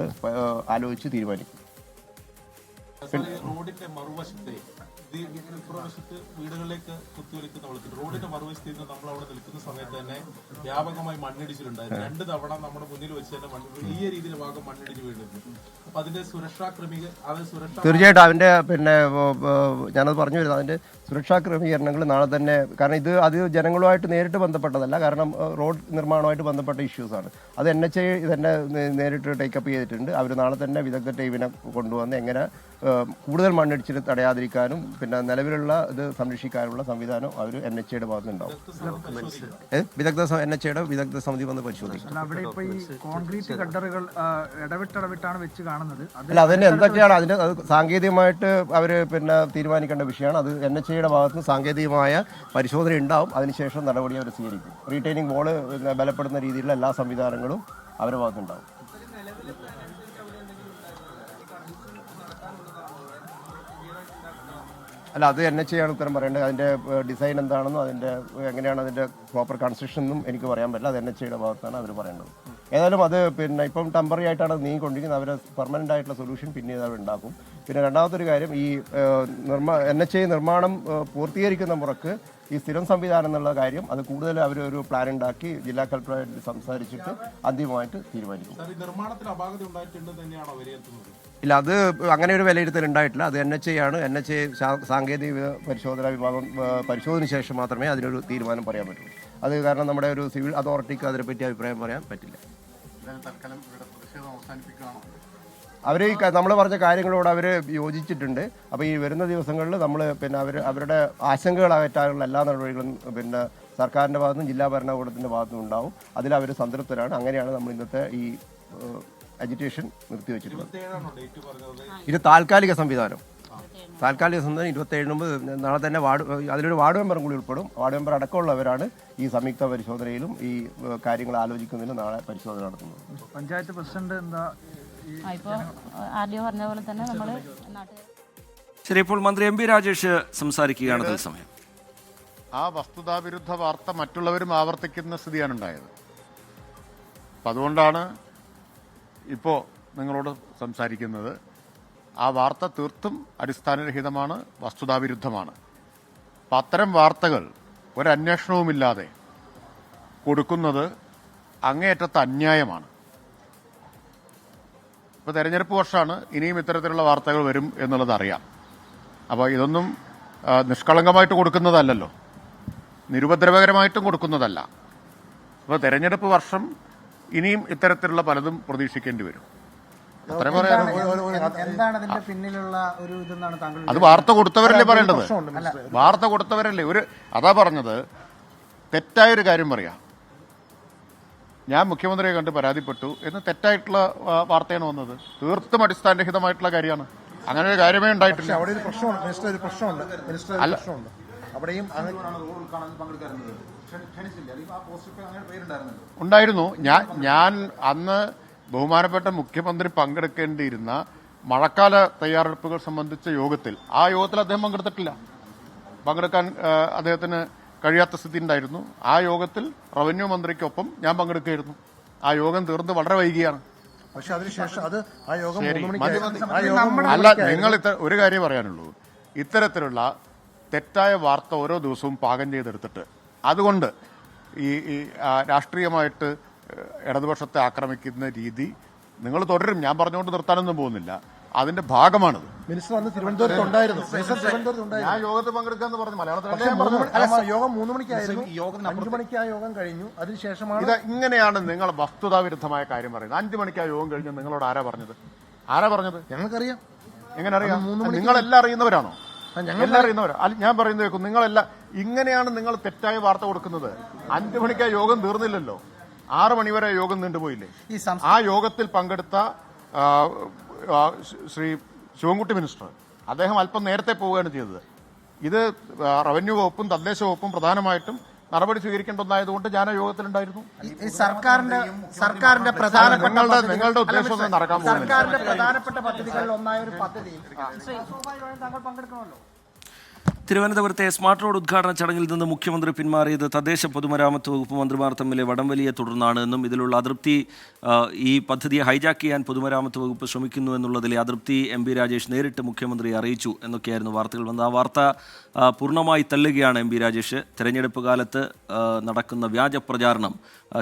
ആലോചിച്ച് തീരുമാനിക്കും. റോഡിന്റെ മറുവശത്തെ വീടുകളിലേക്ക് കുത്തിയൊലിക്കുന്ന വെള്ളത്തിൽ റോഡിന്റെ മറുവശത്ത് നിന്ന് നമ്മൾ അവിടെ നിൽക്കുന്ന സമയത്ത് തന്നെ വ്യാപകമായി മണ്ണിടിച്ചിട്ടുണ്ടായിരുന്നു. 2 തവണ നമ്മുടെ മുന്നിൽ വെച്ച് തന്നെ വലിയ രീതിയിൽ ഭാഗം മണ്ണിടിച്ച് വീഴുന്നു. അപ്പൊ അതിന്റെ തീർച്ചയായിട്ടും അതിന്റെ ഞാനത് പറഞ്ഞു വരുന്നത്, അതിന്റെ സുരക്ഷാ ക്രമീകരണങ്ങൾ നാളെ തന്നെ. കാരണം അത് ജനങ്ങളുമായിട്ട് നേരിട്ട് ബന്ധപ്പെട്ടതല്ല, കാരണം റോഡ് നിർമ്മാണവുമായിട്ട് ബന്ധപ്പെട്ട ഇഷ്യൂസാണ്. അത് NHI തന്നെ നേരിട്ട് ടേക്കപ്പ് ചെയ്തിട്ടുണ്ട്. അവർ നാളെ തന്നെ വിദഗ്ധ ടീമിനെ കൊണ്ടുവന്ന് എങ്ങനെ കൂടുതൽ മണ്ണിടിച്ചിൽ തടയാതിരിക്കാനും പിന്നെ നിലവിലുള്ള ഇത് സംരക്ഷിക്കാനുള്ള സംവിധാനം അവർ NHAയുടെ ഭാഗത്തുനിന്നുണ്ടാവും. NHAയുടെ വിദഗ്ധ സമിതി വന്ന് പരിശോധിക്കും. അവിടെ ഇപ്പോൾ ഈ കോൺക്രീറ്റ് കട്ടറുകൾ ഇടവിട്ടിടവിട്ടാണ് വെച്ച് കാണുന്നത്. അല്ല, അതിന് എന്തൊക്കെയാണ് അതിൻ്റെ അത് സാങ്കേതികമായിട്ട് അവർ പിന്നെ തീരുമാനിക്കേണ്ട വിഷയമാണ്. അത് NHAയുടെ ഭാഗത്തുനിന്ന് സാങ്കേതികമായ പരിശോധന ഉണ്ടാവും. അതിനുശേഷം നടപടി അവർ സ്വീകരിക്കും. റീറ്റെയിനിങ് വോള് ബലപ്പെടുന്ന രീതിയിലുള്ള എല്ലാ സംവിധാനങ്ങളും അവരുടെ ഭാഗത്തുനിന്നുണ്ടാവും. അല്ല, അത് NHA ആണ് ഉത്തരം പറയേണ്ടത്. അതിൻ്റെ ഡിസൈൻ എന്താണെന്നും അതിൻ്റെ എങ്ങനെയാണ് അതിൻ്റെ പ്രോപ്പർ കൺസ്ട്രക്ഷൻ എന്നും എനിക്ക് പറയാൻ പറ്റില്ല. അത് NHAയുടെ ഭാഗത്താണ് അവർ പറയേണ്ടത്. ഏതായാലും അത് പിന്നെ ഇപ്പം ടെമ്പററി ആയിട്ടാണ് നീങ്ങിക്കൊണ്ടിരിക്കുന്നത്. അവർ പെർമനൻ്റ് ആയിട്ടുള്ള സൊല്യൂഷൻ പിന്നീട് അവർ ഉണ്ടാക്കും. പിന്നെ രണ്ടാമത്തൊരു കാര്യം, ഈ NHA നിർമ്മാണം പൂർത്തീകരിക്കുന്ന മുറക്ക് ഈ സ്ഥിരം സംവിധാനം എന്നുള്ള കാര്യം അത് കൂടുതൽ അവരൊരു പ്ലാൻ ഉണ്ടാക്കി ജില്ലാ കളക്ടറായിട്ട് സംസാരിച്ചിട്ട് അന്തിമമായിട്ട് തീരുമാനിക്കും. ഇല്ല, അത് അങ്ങനെ ഒരു വിലയിരുത്തൽ ഉണ്ടായിട്ടില്ല. അത് NHA ആണ്. NHA സാങ്കേതിക പരിശോധനാ വിഭാഗം പരിശോധന ശേഷം മാത്രമേ അതിനൊരു തീരുമാനം പറയാൻ പറ്റുള്ളൂ. അത് കാരണം നമ്മുടെ ഒരു സിവിൽ അതോറിറ്റിക്ക് അതിനെപ്പറ്റി അഭിപ്രായം പറയാൻ പറ്റില്ല. അവർ നമ്മൾ പറഞ്ഞ കാര്യങ്ങളോട് അവർ യോജിച്ചിട്ടുണ്ട്. അപ്പോൾ ഈ വരുന്ന ദിവസങ്ങളിൽ നമ്മൾ പിന്നെ അവരുടെ ആശങ്കകൾ അകറ്റാനുള്ള എല്ലാ നടപടികളും പിന്നെ സർക്കാരിൻ്റെ ഭാഗത്തുനിന്നും ജില്ലാ ഭരണകൂടത്തിൻ്റെ ഭാഗത്തുനിന്നും ഉണ്ടാവും. അതിൽ അവർ സംതൃപ്തരാണ്. അങ്ങനെയാണ് നമ്മൾ ഇന്നത്തെ ഈ അജിറ്റേഷൻ നിർത്തിവെച്ചിട്ടുള്ളത്. ഇത് താൽക്കാലിക സംവിധാനം 27 മുമ്പ് നാളെ തന്നെ അതിലൊരു വാർഡ് മെമ്പറും കൂടി ഉൾപ്പെടും. വാർഡ് മെമ്പർ അടക്കമുള്ളവരാണ് ഈ സംയുക്ത പരിശോധനയിലും ഈ കാര്യങ്ങൾ ആലോചിക്കുന്നതിലും നാളെ പരിശോധന നടത്തുന്നത്. പഞ്ചായത്ത് പ്രസിഡന്റ് എന്താ പറഞ്ഞ പോലെ തന്നെ നമ്മൾ ശരി, ഇപ്പോൾ മന്ത്രി MP രാജേഷ് സംസാരിക്കുകയാണ് തത്സമയം. ആ വസ്തുതാവിരുദ്ധ വാർത്ത മറ്റുള്ളവരും ആവർത്തിക്കുന്ന സ്ഥിതിയാണ് ഉണ്ടായത്. അപ്പം അതുകൊണ്ടാണ് ഇപ്പോൾ നിങ്ങളോട് സംസാരിക്കുന്നത്. ആ വാർത്ത തീർത്തും അടിസ്ഥാനരഹിതമാണ്, വസ്തുതാവിരുദ്ധമാണ്. അപ്പം അത്തരം വാർത്തകൾ ഒരന്വേഷണവുമില്ലാതെ കൊടുക്കുന്നത് അങ്ങേയറ്റത്തെ അന്യായമാണ്. ഇപ്പോൾ തെരഞ്ഞെടുപ്പ് വർഷമാണ്, ഇനിയും ഇത്തരത്തിലുള്ള വാർത്തകൾ വരും എന്നുള്ളത് അറിയാം. അപ്പോൾ ഇതൊന്നും നിഷ്കളങ്കമായിട്ട് കൊടുക്കുന്നതല്ലല്ലോ, നിരുപദ്രവകരമായിട്ടും കൊടുക്കുന്നതല്ല. അപ്പോൾ തെരഞ്ഞെടുപ്പ് വർഷം ഇനിയും ഇത്തരത്തിലുള്ള പലതും പ്രതീക്ഷിക്കേണ്ടി വരും. എന്താണ് അതിന്റെ പിന്നിലുള്ള ഒരു ഇതെന്നാണ് താങ്കൾ? അത് വാർത്ത കൊടുത്തവരല്ലേ പറയേണ്ടത്. വാർത്ത കൊടുത്തവരല്ലേ. അതാ പറഞ്ഞത്, തെറ്റായൊരു കാര്യം പറയാം. ഞാൻ മുഖ്യമന്ത്രിയെ കണ്ട് പരാതിപ്പെട്ടു എന്ന് തെറ്റായിട്ടുള്ള വാർത്തയാണ് വന്നത്. തീർത്തും അടിസ്ഥാനരഹിതമായിട്ടുള്ള കാര്യമാണ്. അങ്ങനെ ഒരു കാര്യമേ ഉണ്ടായിട്ടില്ല. ഉണ്ടായിരുന്നു. ഞാൻ അന്ന് ബഹുമാനപ്പെട്ട മുഖ്യമന്ത്രി പങ്കെടുക്കേണ്ടിയിരുന്ന മഴക്കാല തയ്യാറെടുപ്പുകൾ സംബന്ധിച്ച യോഗത്തിൽ, ആ യോഗത്തിൽ അദ്ദേഹം പങ്കെടുക്കാൻ അദ്ദേഹത്തിന് കഴിയാത്ത സ്ഥിതി ഉണ്ടായിരുന്നു. ആ യോഗത്തിൽ റവന്യൂ മന്ത്രിക്കൊപ്പം ഞാൻ പങ്കെടുക്കുകയായിരുന്നു. ആ യോഗം തീർന്ന് വളരെ വൈകിയാണ്. അല്ല, നിങ്ങൾ ഒരു കാര്യം പറയാനുള്ളൂ, ഇത്തരത്തിലുള്ള തെറ്റായ വാർത്ത ഓരോ ദിവസവും പാകം ചെയ്തെടുത്തിട്ട് അതുകൊണ്ട് ഈ രാഷ്ട്രീയമായിട്ട് ഇടതുപക്ഷത്തെ ആക്രമിക്കുന്ന രീതി നിങ്ങൾ തുടരും. ഞാൻ പറഞ്ഞുകൊണ്ട് നിർത്താനൊന്നും പോകുന്നില്ല. അതിന്റെ ഭാഗമാണത്. മിനിസ്റ്റർ അന്ന് തിരുവനന്തപുരത്തുണ്ടായിരുന്നു. ഞാൻ യോഗത്തിൽ പങ്കെടുക്കാന്ന് പറഞ്ഞു. മലയാളത്തിൽ യോഗം 3 മണിക്കായിരുന്നു. 5 മണിക്ക് ആ യോഗം കഴിഞ്ഞു. അതിനുശേഷമാണ് ഇത് ഇങ്ങനെയാണ് നിങ്ങൾ വസ്തുതാവിരുദ്ധമായ കാര്യം പറയുന്നത്. 5 മണിക്ക് ആ യോഗം കഴിഞ്ഞ് നിങ്ങളോട് ആരാ പറഞ്ഞത്? ഞങ്ങൾക്കറിയാം. എങ്ങനെ അറിയാം? നിങ്ങളെല്ലാം അറിയുന്നവരാണോ? എല്ലാം അറിയുന്നവരാ? ഞാൻ പറയുന്നത് കേൾക്കും. നിങ്ങളെല്ലാം ഇങ്ങനെയാണ് നിങ്ങൾ തെറ്റായ വാർത്ത കൊടുക്കുന്നത്. 5 മണിക്ക് ആ യോഗം തീർന്നില്ലല്ലോ, 6 മണിവരെ യോഗം നീണ്ടുപോയില്ലേ? ആ യോഗത്തിൽ പങ്കെടുത്ത ശ്രീ ശിവൻകുട്ടി മിനിസ്റ്റർ, അദ്ദേഹം അല്പം നേരത്തെ പോവുകയാണ് ചെയ്തത്. ഇത് റവന്യൂ വകുപ്പും തദ്ദേശ വകുപ്പും പ്രധാനമായിട്ടും നടപടി സ്വീകരിക്കേണ്ടതായതുകൊണ്ട് ഞാൻ ആ യോഗത്തിലുണ്ടായിരുന്നു. സർക്കാരിന്റെ പ്രധാനപ്പെട്ട നിങ്ങളുടെ ഉദ്ദേശം നടക്കാൻ പോകുന്നില്ല. സർക്കാരിന്റെ പ്രധാനപ്പെട്ട പദ്ധതികളിൽ ഒന്നായ ഒരു പദ്ധതിയിൽ താങ്കൾ പങ്കെടുക്കണമല്ലോ. തിരുവനന്തപുരത്തെ സ്മാർട്ട് റോഡ് ഉദ്ഘാടന ചടങ്ങിൽ നിന്ന് മുഖ്യമന്ത്രി പിന്മാറിയത് തദ്ദേശ പൊതുമരാമത്ത് വകുപ്പ് മന്ത്രിമാർ തമ്മിലെ വടംവലിയെ തുടർന്നാണ് എന്നും ഇതിലുള്ള അതൃപ്തി ഈ പദ്ധതിയെ ഹൈജാക്ക് ചെയ്യാൻ പൊതുമരാമത്ത് വകുപ്പ് ശ്രമിക്കുന്നു എന്നുള്ളതിലെ അതൃപ്തി MP രാജേഷ് നേരിട്ട് മുഖ്യമന്ത്രിയെ അറിയിച്ചു എന്നൊക്കെയായിരുന്നു വാർത്തകൾ വന്നത്. ആ വാർത്ത പൂർണ്ണമായി തള്ളുകയാണ് MP രാജേഷ്. തെരഞ്ഞെടുപ്പ് കാലത്ത് നടക്കുന്ന വ്യാജ പ്രചാരണം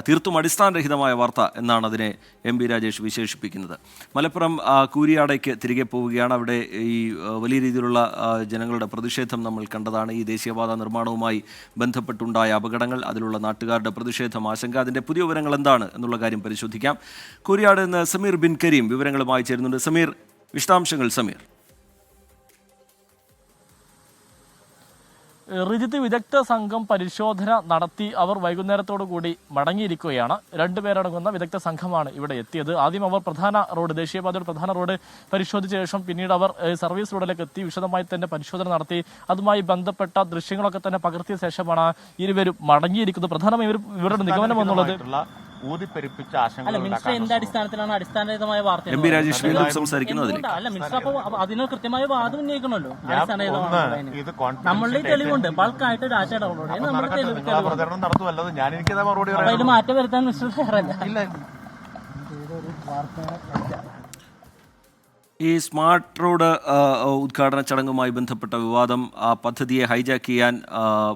തീർത്തും അടിസ്ഥാനരഹിതമായ വാർത്ത എന്നാണ് അതിനെ MP രാജേഷ് വിശേഷിപ്പിക്കുന്നത്. മലപ്പുറം കൂരിയാടേക്ക് തിരികെ പോവുകയാണ്. അവിടെ ഈ വലിയ രീതിയിലുള്ള ജനങ്ങളുടെ പ്രതിഷേധം നമ്മൾ കണ്ടതാണ്. ഈ ദേശീയപാത നിർമ്മാണവുമായി ബന്ധപ്പെട്ടുണ്ടായ അപകടങ്ങൾ, അതിലുള്ള നാട്ടുകാരുടെ പ്രതിഷേധം, ആശങ്ക, അതിൻ്റെ പുതിയ വിവരങ്ങൾ എന്താണ് എന്നുള്ള കാര്യം പരിശോധിക്കാം. കൂരിയാട് നിന്ന് സമീർ ബിൻ കരീം വിവരങ്ങളുമായി ചേരുന്നുണ്ട്. സമീർ, വിശദാംശങ്ങൾ. സമീർ. റിജിത്ത് വിദഗ്ധ സംഘം പരിശോധന നടത്തി അവർ വൈകുന്നേരത്തോടു കൂടി മടങ്ങിയിരിക്കുകയാണ്. 2 പേരടങ്ങുന്ന വിദഗ്ധ സംഘമാണ് ഇവിടെ എത്തിയത്. ആദ്യം അവർ പ്രധാന റോഡ്, ദേശീയപാതയുടെ പ്രധാന റോഡ് പരിശോധിച്ച ശേഷം പിന്നീട് അവർ സർവീസ് റോഡിലേക്ക് എത്തി വിശദമായി തന്നെ പരിശോധന നടത്തി. അതുമായി ബന്ധപ്പെട്ട ദൃശ്യങ്ങളൊക്കെ തന്നെ പകർത്തിയ ശേഷമാണ് ഇരുവരും മടങ്ങിയിരിക്കുന്നത്. പ്രധാനമായും ഇവരുടെ നിഗമനം എന്നുള്ളത് ഊതിപ്പെരുപ്പിച്ച അടിസ്ഥാനരഹിതമായ വാർത്ത എം പി രാജേഷ് വീണ്ടും സംസാരിക്കുന്നു. അതിന് കൃത്യമായ വാദം ഉന്നയിക്കണമല്ലോ. നമ്മളുടെ തെളിവുണ്ട്, ബൾക്കായിട്ട് ഡാറ്റ ഡൗൺലോഡ് അതിൽ മാറ്റം വരുത്താൻ മിസ്റ്റർ തയ്യാറല്ല. ഈ സ്മാർട്ട് റോഡ് ഉദ്ഘാടന ചടങ്ങുമായി ബന്ധപ്പെട്ട വിവാദം, ആ പദ്ധതിയെ ഹൈജാക്ക് ചെയ്യാൻ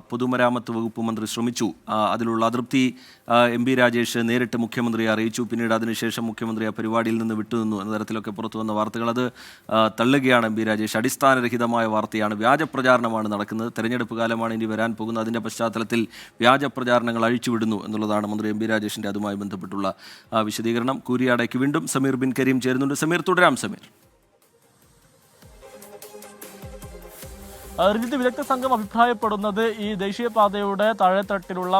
പൊതുമരാമത്ത് വകുപ്പ് മന്ത്രി ശ്രമിച്ചു. അതിലുള്ള അതൃപ്തി എം പി രാജേഷ് നേരിട്ട് മുഖ്യമന്ത്രിയെ അറിയിച്ചു. പിന്നീട് അതിനുശേഷം മുഖ്യമന്ത്രി ആ പരിപാടിയിൽ നിന്ന് വിട്ടുനിന്നു എന്ന തരത്തിലൊക്കെ പുറത്തു വന്ന വാർത്തകൾ അത് തള്ളുകയാണ് എം പി രാജേഷ്. അടിസ്ഥാനരഹിതമായ വാർത്തയാണ്, വ്യാജ പ്രചാരണമാണ് നടക്കുന്നത്. തെരഞ്ഞെടുപ്പ് കാലമാണ് ഇനി വരാൻ പോകുന്നത്. അതിൻ്റെ പശ്ചാത്തലത്തിൽ വ്യാജ പ്രചാരണങ്ങൾ അഴിച്ചുവിടുന്നു എന്നുള്ളതാണ് മന്ത്രി എം പി രാജേഷിൻ്റെ അതുമായി ബന്ധപ്പെട്ടുള്ള വിശദീകരണം. കൂരിയാടേക്ക് വീണ്ടും സമീർ ബിൻ കരീം ചേരുന്നുണ്ട്. സമീർ, തുടരാം. സമീർ, റിജിത്ത് വിദഗ്ധ സംഘം അഭിപ്രായപ്പെടുന്നത് ഈ ദേശീയപാതയുടെ താഴെത്തട്ടിലുള്ള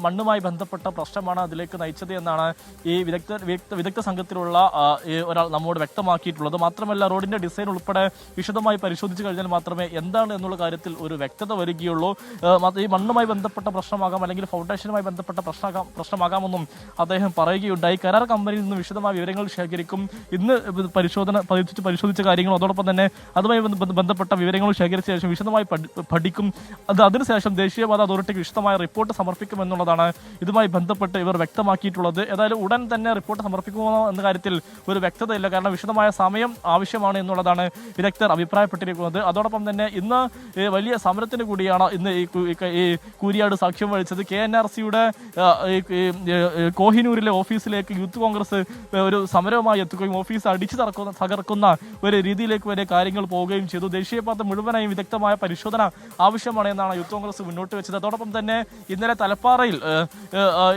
മണ്ണുമായി ബന്ധപ്പെട്ട പ്രശ്നമാണ് അതിലേക്ക് നയിച്ചത് എന്നാണ് ഈ വിദഗ്ധ സംഘത്തിലുള്ള ഒരാൾ നമ്മോട് വ്യക്തമാക്കിയിട്ടുള്ളത്. മാത്രമല്ല റോഡിന്റെ ഡിസൈൻ ഉൾപ്പെടെ വിശദമായി പരിശോധിച്ച് കഴിഞ്ഞാൽ മാത്രമേ എന്താണ് എന്നുള്ള കാര്യത്തിൽ ഒരു വ്യക്തത വരികയുള്ളൂ. ഈ മണ്ണുമായി ബന്ധപ്പെട്ട പ്രശ്നമാകാം, അല്ലെങ്കിൽ ഫൗണ്ടേഷനുമായി ബന്ധപ്പെട്ട പ്രശ്നമാകാമെന്നും അദ്ദേഹം പറയുകയുണ്ടായി. കരാർ കമ്പനിയിൽ നിന്ന് വിശദമായ വിവരങ്ങൾ ശേഖരിക്കും. ഇന്ന് പരിശോധിച്ച കാര്യങ്ങളും അതോടൊപ്പം തന്നെ അതുമായി ബന്ധപ്പെട്ട വിവരങ്ങൾ ശേഖരിച്ച ശേഷം വിശദമായി പഠിക്കും. അതിനുശേഷം ദേശീയപാത അതോറിറ്റിക്ക് വിശദമായ റിപ്പോർട്ട് സമർപ്പിക്കുമെന്നുള്ളതാണ് ഇതുമായി ബന്ധപ്പെട്ട് ഇവർ വ്യക്തമാക്കിയിട്ടുള്ളത്. ഏതായാലും ഉടൻ തന്നെ റിപ്പോർട്ട് സമർപ്പിക്കുമോ എന്ന കാര്യത്തിൽ ഒരു വ്യക്തതയില്ല. കാരണം വിശദമായ സമയം ആവശ്യമാണ് എന്നുള്ളതാണ് വിദഗ്ധർ അഭിപ്രായപ്പെട്ടിരിക്കുന്നത്. അതോടൊപ്പം തന്നെ ഇന്ന് വലിയ സമരത്തിന് കൂടിയാണ് ഇന്ന് ഈ കൂരിയാട് സാക്ഷ്യം വഹിച്ചത്. KNRCയുടെ കോഹിനൂരിലെ ഓഫീസിലേക്ക് യൂത്ത് കോൺഗ്രസ് ഒരു സമരവുമായി എത്തുകയും ഓഫീസ് അടിച്ചു തകർക്കുന്ന ഒരു രീതിയിലേക്ക് വരെ കാര്യങ്ങൾ പോവുകയും ചെയ്തു. ദേശീയപാത മുഴുവനായും വിദഗ്ധമായ പരിശോധന ആവശ്യമാണ് എന്നാണ് യൂത്ത് കോൺഗ്രസ് മുന്നോട്ട് വെച്ചത്. അതോടൊപ്പം തന്നെ ഇന്നലെ തലപ്പാറയിൽ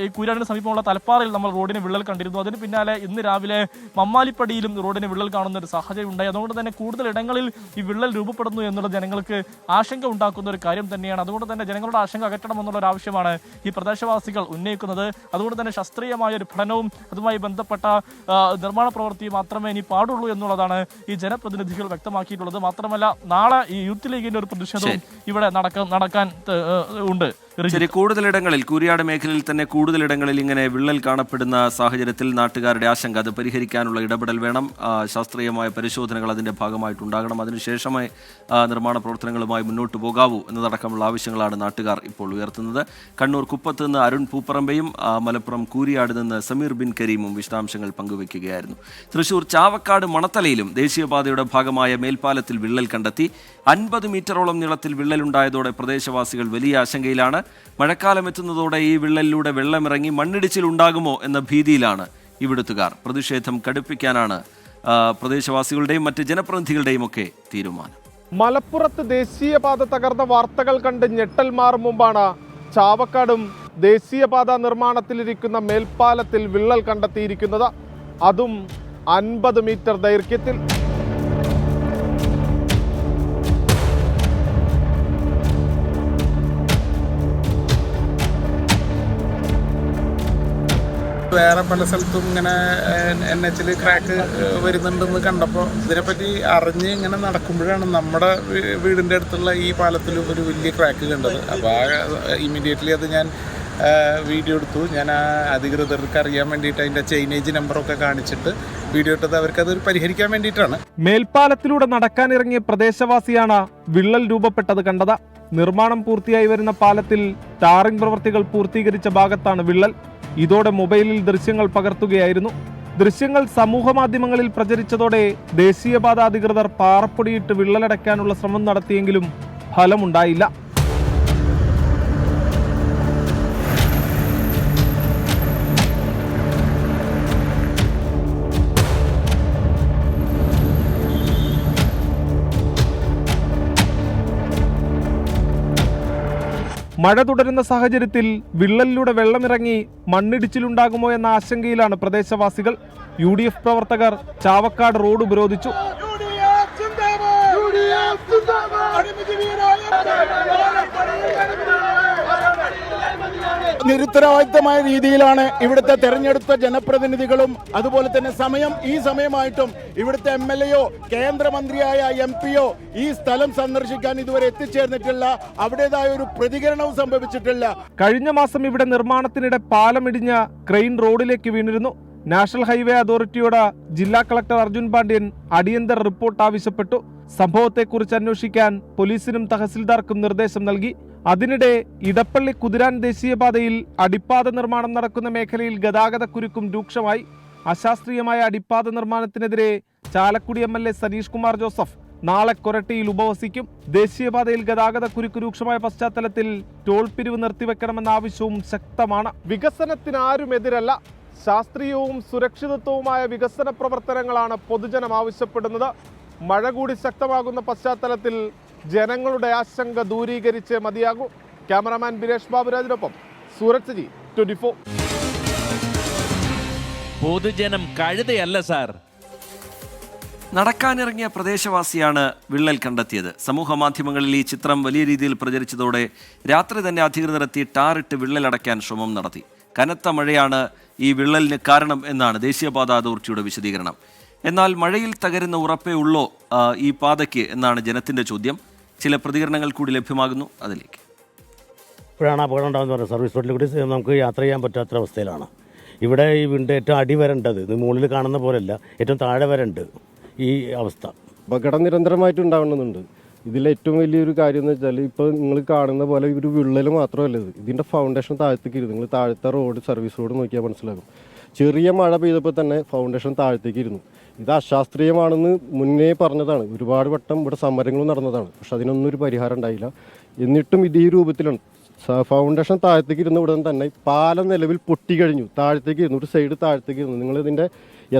ഈ കൂരിയാടിന് സമീപമുള്ള തലപ്പാറയിൽ നമ്മൾ റോഡിന് വിള്ളൽ കണ്ടിരുന്നു. അതിന് പിന്നാലെ ഇന്ന് രാവിലെ മമ്മാലിപ്പടിയിലും റോഡിന് വിള്ളൽ കാണുന്ന ഒരു സാഹചര്യം ഉണ്ടായി. അതുകൊണ്ട് തന്നെ കൂടുതൽ ഇടങ്ങളിൽ ഈ വിള്ളൽ രൂപപ്പെടുന്നു എന്നുള്ളത് ജനങ്ങൾക്ക് ആശങ്ക ഉണ്ടാക്കുന്ന ഒരു കാര്യം തന്നെയാണ്. അതുകൊണ്ട് തന്നെ ജനങ്ങളുടെ ആശങ്ക അകറ്റണമെന്നുള്ള ഒരു ആവശ്യമാണ് ഈ പ്രദേശവാസികൾ ഉന്നയിക്കുന്നത്. അതുകൊണ്ട് തന്നെ ശാസ്ത്രീയമായ ഒരു പഠനവും അതുമായി ബന്ധപ്പെട്ട നിർമ്മാണ പ്രവൃത്തി മാത്രമേ ഇനി പാടുള്ളൂ എന്നുള്ളതാണ് ഈ ജനപ്രതിനിധികൾ വ്യക്തമാക്കിയിട്ടുള്ളത്. മാത്രമല്ല നാളെ ഈ യൂത്ത് ലീഗിന്റെ ഒരു പ്രതിഷേധവും ഇവിടെ നടക്കാൻ ഉണ്ട്. ശരി, കൂടുതലിടങ്ങളിൽ കൂരിയാട് മേഖലയിൽ തന്നെ കൂടുതലിടങ്ങളിൽ ഇങ്ങനെ വിള്ളൽ കാണപ്പെടുന്ന സാഹചര്യത്തിൽ നാട്ടുകാരുടെ ആശങ്ക അത് പരിഹരിക്കാനുള്ള ഇടപെടൽ വേണം. ശാസ്ത്രീയമായ പരിശോധനകൾ അതിൻ്റെ ഭാഗമായിട്ടുണ്ടാകണം. അതിനുശേഷമേ നിർമ്മാണ പ്രവർത്തനങ്ങളുമായി മുന്നോട്ട് പോകാവൂ എന്നതടക്കമുള്ള ആവശ്യങ്ങളാണ് നാട്ടുകാർ ഇപ്പോൾ ഉയർത്തുന്നത്. കണ്ണൂർ കുപ്പത്ത് നിന്ന് അരുൺ പൂപ്പറമ്പയും മലപ്പുറം കൂരിയാട് നിന്ന് സമീർ ബിൻ കരീമും വിശദാംശങ്ങൾ പങ്കുവയ്ക്കുകയായിരുന്നു. തൃശൂർ ചാവക്കാട് മണത്തലയിലും ദേശീയപാതയുടെ ഭാഗമായ മേൽപ്പാലത്തിൽ വിള്ളൽ കണ്ടെത്തി. 50 മീറ്ററോളം നീളത്തിൽ വിള്ളലുണ്ടായതോടെ പ്രദേശവാസികൾ വലിയ ആശങ്കയിലാണ്. മഴക്കാലം എത്തുന്നതോടെ ഈ വിള്ളലിലൂടെ വെള്ളമിറങ്ങി മണ്ണിടിച്ചിലുണ്ടാകുമോ എന്ന ഭീതിയിലാണ് ഇവിടുത്തുകാർ. പ്രതിഷേധം കടുപ്പിക്കാനാണ് പ്രദേശവാസികളുടെയും മറ്റ് ജനപ്രതിനിധികളുടെയും ഒക്കെ തീരുമാനം. മലപ്പുറത്ത് ദേശീയപാത തകർന്ന വാർത്തകൾ കണ്ട് ഞെട്ടൽ മാറും മുമ്പാണ് ചാവക്കാടും ദേശീയപാത നിർമ്മാണത്തിലിരിക്കുന്ന മേൽപ്പാലത്തിൽ വിള്ളൽ കണ്ടെത്തിയിരിക്കുന്നത്. അതും 50 മീറ്റർ ദൈർഘ്യത്തിൽ. വേറെ പല സ്ഥലത്തും ഇങ്ങനെ NH ക്രാക്ക് വരുന്നുണ്ടെന്ന് കണ്ടപ്പോൾ ഇതിനെപ്പറ്റി അറിഞ്ഞ് ഇങ്ങനെ നടക്കുമ്പോഴാണ് നമ്മുടെ വീടിൻ്റെ അടുത്തുള്ള ഈ പാലത്തിൽ ഒരു വലിയ ക്രാക്ക് കണ്ടത്. അപ്പോൾ ഇമ്മീഡിയറ്റ്ലി അത് ഞാൻ വീഡിയോ എടുത്തു. ഞാൻ ആ അധികൃതർക്ക് അറിയാൻ വേണ്ടിയിട്ട് അതിൻ്റെ ചെയിനേജ് നമ്പറൊക്കെ കാണിച്ചിട്ട് വീഡിയോ ഇട്ടത് അവർക്കത് പരിഹരിക്കാൻ വേണ്ടിയിട്ടാണ്. മേൽപ്പാലത്തിലൂടെ നടക്കാനിറങ്ങിയ പ്രദേശവാസിയാണ് വിള്ളൽ രൂപപ്പെട്ടത് കണ്ടത്. നിർമ്മാണം പൂർത്തിയായി വരുന്ന പാലത്തിൽ ടാറിംഗ് പ്രവൃത്തികൾ പൂർത്തീകരിച്ച ഭാഗത്താണ് വിള്ളൽ. ഇതോടെ മൊബൈലിൽ ദൃശ്യങ്ങൾ പകർത്തുകയായിരുന്നു. ദൃശ്യങ്ങൾ സമൂഹ മാധ്യമങ്ങളിൽ പ്രചരിച്ചതോടെ ദേശീയപാത അധികൃതർ പാറപ്പൊടിയിട്ട് വിള്ളലടയ്ക്കാനുള്ള ശ്രമം നടത്തിയെങ്കിലും ഫലമുണ്ടായില്ല. മഴ തുടരുന്ന സാഹചര്യത്തിൽ വിള്ളലിലൂടെ വെള്ളമിറങ്ങി മണ്ണിടിച്ചിലുണ്ടാകുമോ എന്ന ആശങ്കയിലാണ് പ്രദേശവാസികൾ. UDF പ്രവർത്തകർ ചാവക്കാട് റോഡ് ഉപരോധിച്ചു. നിരുത്തരവാദിത്തമായ രീതിയിലാണ് ഇവിടുത്തെ തെരഞ്ഞെടുത്ത ജനപ്രതിനിധികളും അതുപോലെ തന്നെ ഈ സമയമായിട്ടും ഇവിടുത്തെ MLA-യോ കേന്ദ്രമന്ത്രിയായ MP-യോ ഈ സ്ഥലം സന്ദർശിക്കാൻ ഇതുവരെ എത്തിച്ചേർന്നിട്ടില്ല. അവിടേതായ ഒരു പ്രതികരണവും സംഭവിച്ചിട്ടില്ല. കഴിഞ്ഞ മാസം ഇവിടെ നിർമ്മാണത്തിനിടെ പാലമിടിഞ്ഞ ക്രെയിൻ റോഡിലേക്ക് വീണിരുന്നു. നാഷണൽ ഹൈവേ അതോറിറ്റിയോട് ജില്ലാ കളക്ടർ അർജുൻ പാണ്ഡ്യൻ അടിയന്തര റിപ്പോർട്ട് ആവശ്യപ്പെട്ടു. സംഭവത്തെക്കുറിച്ച് അന്വേഷിക്കാൻ പോലീസിനും തഹസിൽദാർക്കും നിർദ്ദേശം നൽകി. അതിനിടെ ഇടപ്പള്ളി കുതിരാൻ ദേശീയപാതയിൽ അടിപ്പാത നിർമ്മാണം നടക്കുന്ന മേഖലയിൽ ഗതാഗതക്കുരുക്കും രൂക്ഷമായി. അശാസ്ത്രീയമായ അടിപ്പാത നിർമ്മാണത്തിനെതിരെ ചാലക്കുടി MLA സനീഷ് കുമാർ ജോസഫ് നാളെ കൊരട്ടിയിൽ ഉപവസിക്കും. ദേശീയപാതയിൽ ഗതാഗതക്കുരുക്ക് രൂക്ഷമായ പശ്ചാത്തലത്തിൽ ടോൾ പിരിവ് നിർത്തിവെക്കണമെന്ന ആവശ്യവും ശക്തമാണ്. വികസനത്തിന് ആരും എതിരല്ല. ശാസ്ത്രീയവും സുരക്ഷിതത്വവുമായ വികസന പ്രവർത്തനങ്ങളാണ് പൊതുജനം ആവശ്യപ്പെടുന്നത്. മഴ കൂടി ശക്തമാകുന്ന പശ്ചാത്തലത്തിൽ ജനങ്ങളുടെ ആശങ്ക ദൂരീകരിച്ച് മതിയാകൂ. ക്യാമറാമാൻ ബിനേഷ് ബാബുരാജിനൊപ്പം സൂരജ് ജി, 24. പൊതുജനം കഴുതയല്ല സാർ. നടക്കാനിറങ്ങിയ പ്രദേശവാസിയാണ് വിള്ളൽ കണ്ടെത്തിയത്. സമൂഹ മാധ്യമങ്ങളിൽ ഈ ചിത്രം വലിയ രീതിയിൽ പ്രചരിച്ചതോടെ രാത്രി തന്നെ അധികൃതർ എത്തി ടാറിട്ട് വിള്ളലടയ്ക്കാൻ ശ്രമം നടത്തി. കനത്ത മഴയാണ് ഈ വിള്ളലിന് കാരണം എന്നാണ് ദേശീയപാത അതോറിറ്റിയുടെ വിശദീകരണം. എന്നാൽ മഴയിൽ തകരുന്ന ഉറപ്പേ ഉള്ളോ ഈ പാതയ്ക്ക് എന്നാണ് ജനത്തിൻ്റെ ചോദ്യം. ചില പ്രതികരണങ്ങൾ കൂടി ലഭ്യമാകുന്നു, അതിലേക്ക്. ഇപ്പോഴാണ് അപകടം ഉണ്ടാകുന്ന പറയുന്നത്. സർവീസ് റോഡിൽ കൂടി നമുക്ക് യാത്ര ചെയ്യാൻ പറ്റാത്ത അവസ്ഥയിലാണ്. ഇവിടെ ഈ വീടിൻ്റെ ഏറ്റവും അടി വരേണ്ടത് ഇത് മുകളിൽ കാണുന്ന പോലെയല്ല, ഏറ്റവും താഴെ വരേണ്ട ഈ അവസ്ഥ. അപകടം നിരന്തരമായിട്ട് ഉണ്ടാവണമെന്നുണ്ട്. ഇതിലേറ്റവും വലിയൊരു കാര്യം എന്ന് വെച്ചാൽ ഇപ്പോൾ നിങ്ങൾ കാണുന്ന പോലെ ഒരു വിള്ളൽ മാത്രമല്ല ഇതിൻ്റെ ഫൗണ്ടേഷൻ താഴത്തേക്ക് ഇരുന്നു. നിങ്ങൾ താഴത്തെ റോഡ് സർവീസ് റോഡ് നോക്കിയാൽ മനസ്സിലാകും. ചെറിയ മഴ പെയ്തപ്പോൾ തന്നെ ഫൗണ്ടേഷൻ താഴത്തേക്ക് ഇരുന്നു. ഇത് അശാസ്ത്രീയമാണെന്ന് മുന്നേ പറഞ്ഞതാണ്. ഒരുപാട് വട്ടം ഇവിടെ സമരങ്ങളും നടന്നതാണ്. പക്ഷെ അതിനൊന്നും ഒരു പരിഹാരം ഉണ്ടായില്ല. എന്നിട്ടും ഇത് ഈ രൂപത്തിലാണ്. ഫൗണ്ടേഷൻ താഴത്തേക്ക് ഇരുന്ന ഉടൻ തന്നെ പാലം നിലവിൽ പൊട്ടിക്കഴിഞ്ഞു. താഴത്തേക്ക് ഇരുന്നു, ഒരു സൈഡ് താഴത്തേക്ക് ഇരുന്നു. നിങ്ങളിതിൻ്റെ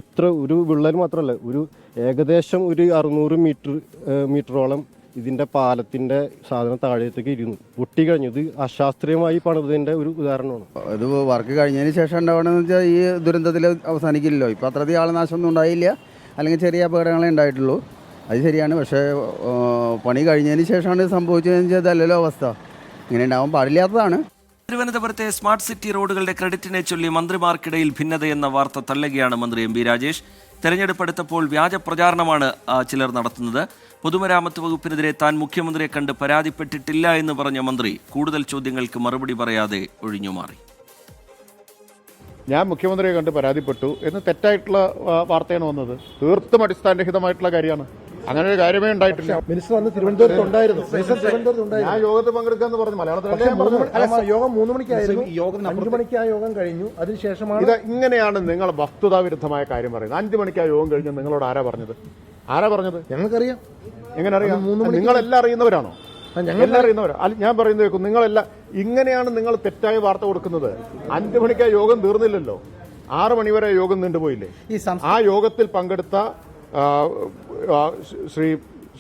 എത്ര ഒരു വിള്ളൽ മാത്രമല്ല, ഒരു ഏകദേശം ഒരു 600 മീറ്ററോളം ഇതിൻ്റെ പാലത്തിൻ്റെ സാധനം താഴത്തേക്ക് ഇരുന്നു, പൊട്ടിക്കഴിഞ്ഞു. ഇത് അശാസ്ത്രീയമായി പണിതതിൻ്റെ ഒരു ഉദാഹരണമാണ്. ഇത് വർക്ക് കഴിഞ്ഞതിന് ശേഷം ഉണ്ടാവണമെന്ന് വെച്ചാൽ ഈ ദുരന്തത്തിൽ അവസാനിക്കില്ലല്ലോ. ഇപ്പോൾ അത്രയധികം ആളനാശമൊന്നും ഉണ്ടായില്ല, അല്ലെങ്കിൽ ചെറിയ അപകടങ്ങളെ ഉണ്ടായിട്ടുള്ളൂ. അത് ശരിയാണ്. പക്ഷേ പണി കഴിഞ്ഞതിന് ശേഷമാണ് ഇത് സംഭവിച്ചതെന്ന് വെച്ചാൽ അതല്ലല്ലോ അവസ്ഥ. ഇങ്ങനെ ഉണ്ടാവാൻ പാടില്ലാത്തതാണ്. തിരുവനന്തപുരത്തെ സ്മാർട്ട് സിറ്റി റോഡുകളുടെ ക്രെഡിറ്റിനെ ചൊല്ലി മന്ത്രിമാർക്കിടയിൽ ഭിന്നതയെന്ന വാർത്ത തള്ളുകയാണ് മന്ത്രി MP രാജേഷ്. തെരഞ്ഞെടുപ്പ് അടുത്തപ്പോൾ വ്യാജ പ്രചാരണമാണ് ചിലർ നടത്തുന്നത്. പൊതുമരാമത്ത് വകുപ്പിനെതിരെ താൻ മുഖ്യമന്ത്രിയെ കണ്ട് പരാതിപ്പെട്ടിട്ടില്ല എന്ന് പറഞ്ഞ മന്ത്രി കൂടുതൽ ചോദ്യങ്ങൾക്ക് മറുപടി പറയാതെ ഒഴിഞ്ഞുമാറി. ഞാൻ മുഖ്യമന്ത്രിയെ കണ്ട് പരാതിപ്പെട്ടു എന്ന് തെറ്റായിട്ടുള്ള വാർത്തയാണ് വന്നത്. തീർത്തും അടിസ്ഥാനരഹിതമായിട്ടുള്ള കാര്യമാണ്. അങ്ങനെ ഒരു കാര്യമേ ഉണ്ടായിട്ടില്ല. മിനിസ്റ്റർ അന്ന് തിരുവനന്തപുരത്ത് ഉണ്ടായിരുന്നു. ഞാൻ യോഗത്തിൽ പങ്കെടുക്കാന്ന് പറഞ്ഞു. മലയാളത്തിൽ യോഗം 3 മണിക്കായിരുന്നു. 5 മണിക്ക് ആ യോഗം കഴിഞ്ഞു. അതിനുശേഷമാണ് ഇത് ഇങ്ങനെയാണ് നിങ്ങൾ വസ്തുതാവിരുദ്ധമായ കാര്യം പറയുന്നത്. 5 മണിക്ക് ആ യോഗം കഴിഞ്ഞ് നിങ്ങളോട് ആരാ പറഞ്ഞത്? ഞങ്ങൾക്കറിയാം. എങ്ങനെ അറിയാം? നിങ്ങളെല്ലാം അറിയുന്നവരാണോ? എല്ലാം അറിയുന്നവരോ? ഞാൻ പറയുന്നത് കേൾക്കും. നിങ്ങളെല്ലാം ഇങ്ങനെയാണ് നിങ്ങൾ തെറ്റായ വാർത്ത കൊടുക്കുന്നത്. 5 മണിക്ക് ആ യോഗം തീർന്നില്ലല്ലോ, 6 മണിവരെ യോഗം നീണ്ടുപോയില്ലേ? ആ യോഗത്തിൽ പങ്കെടുത്ത ശ്രീ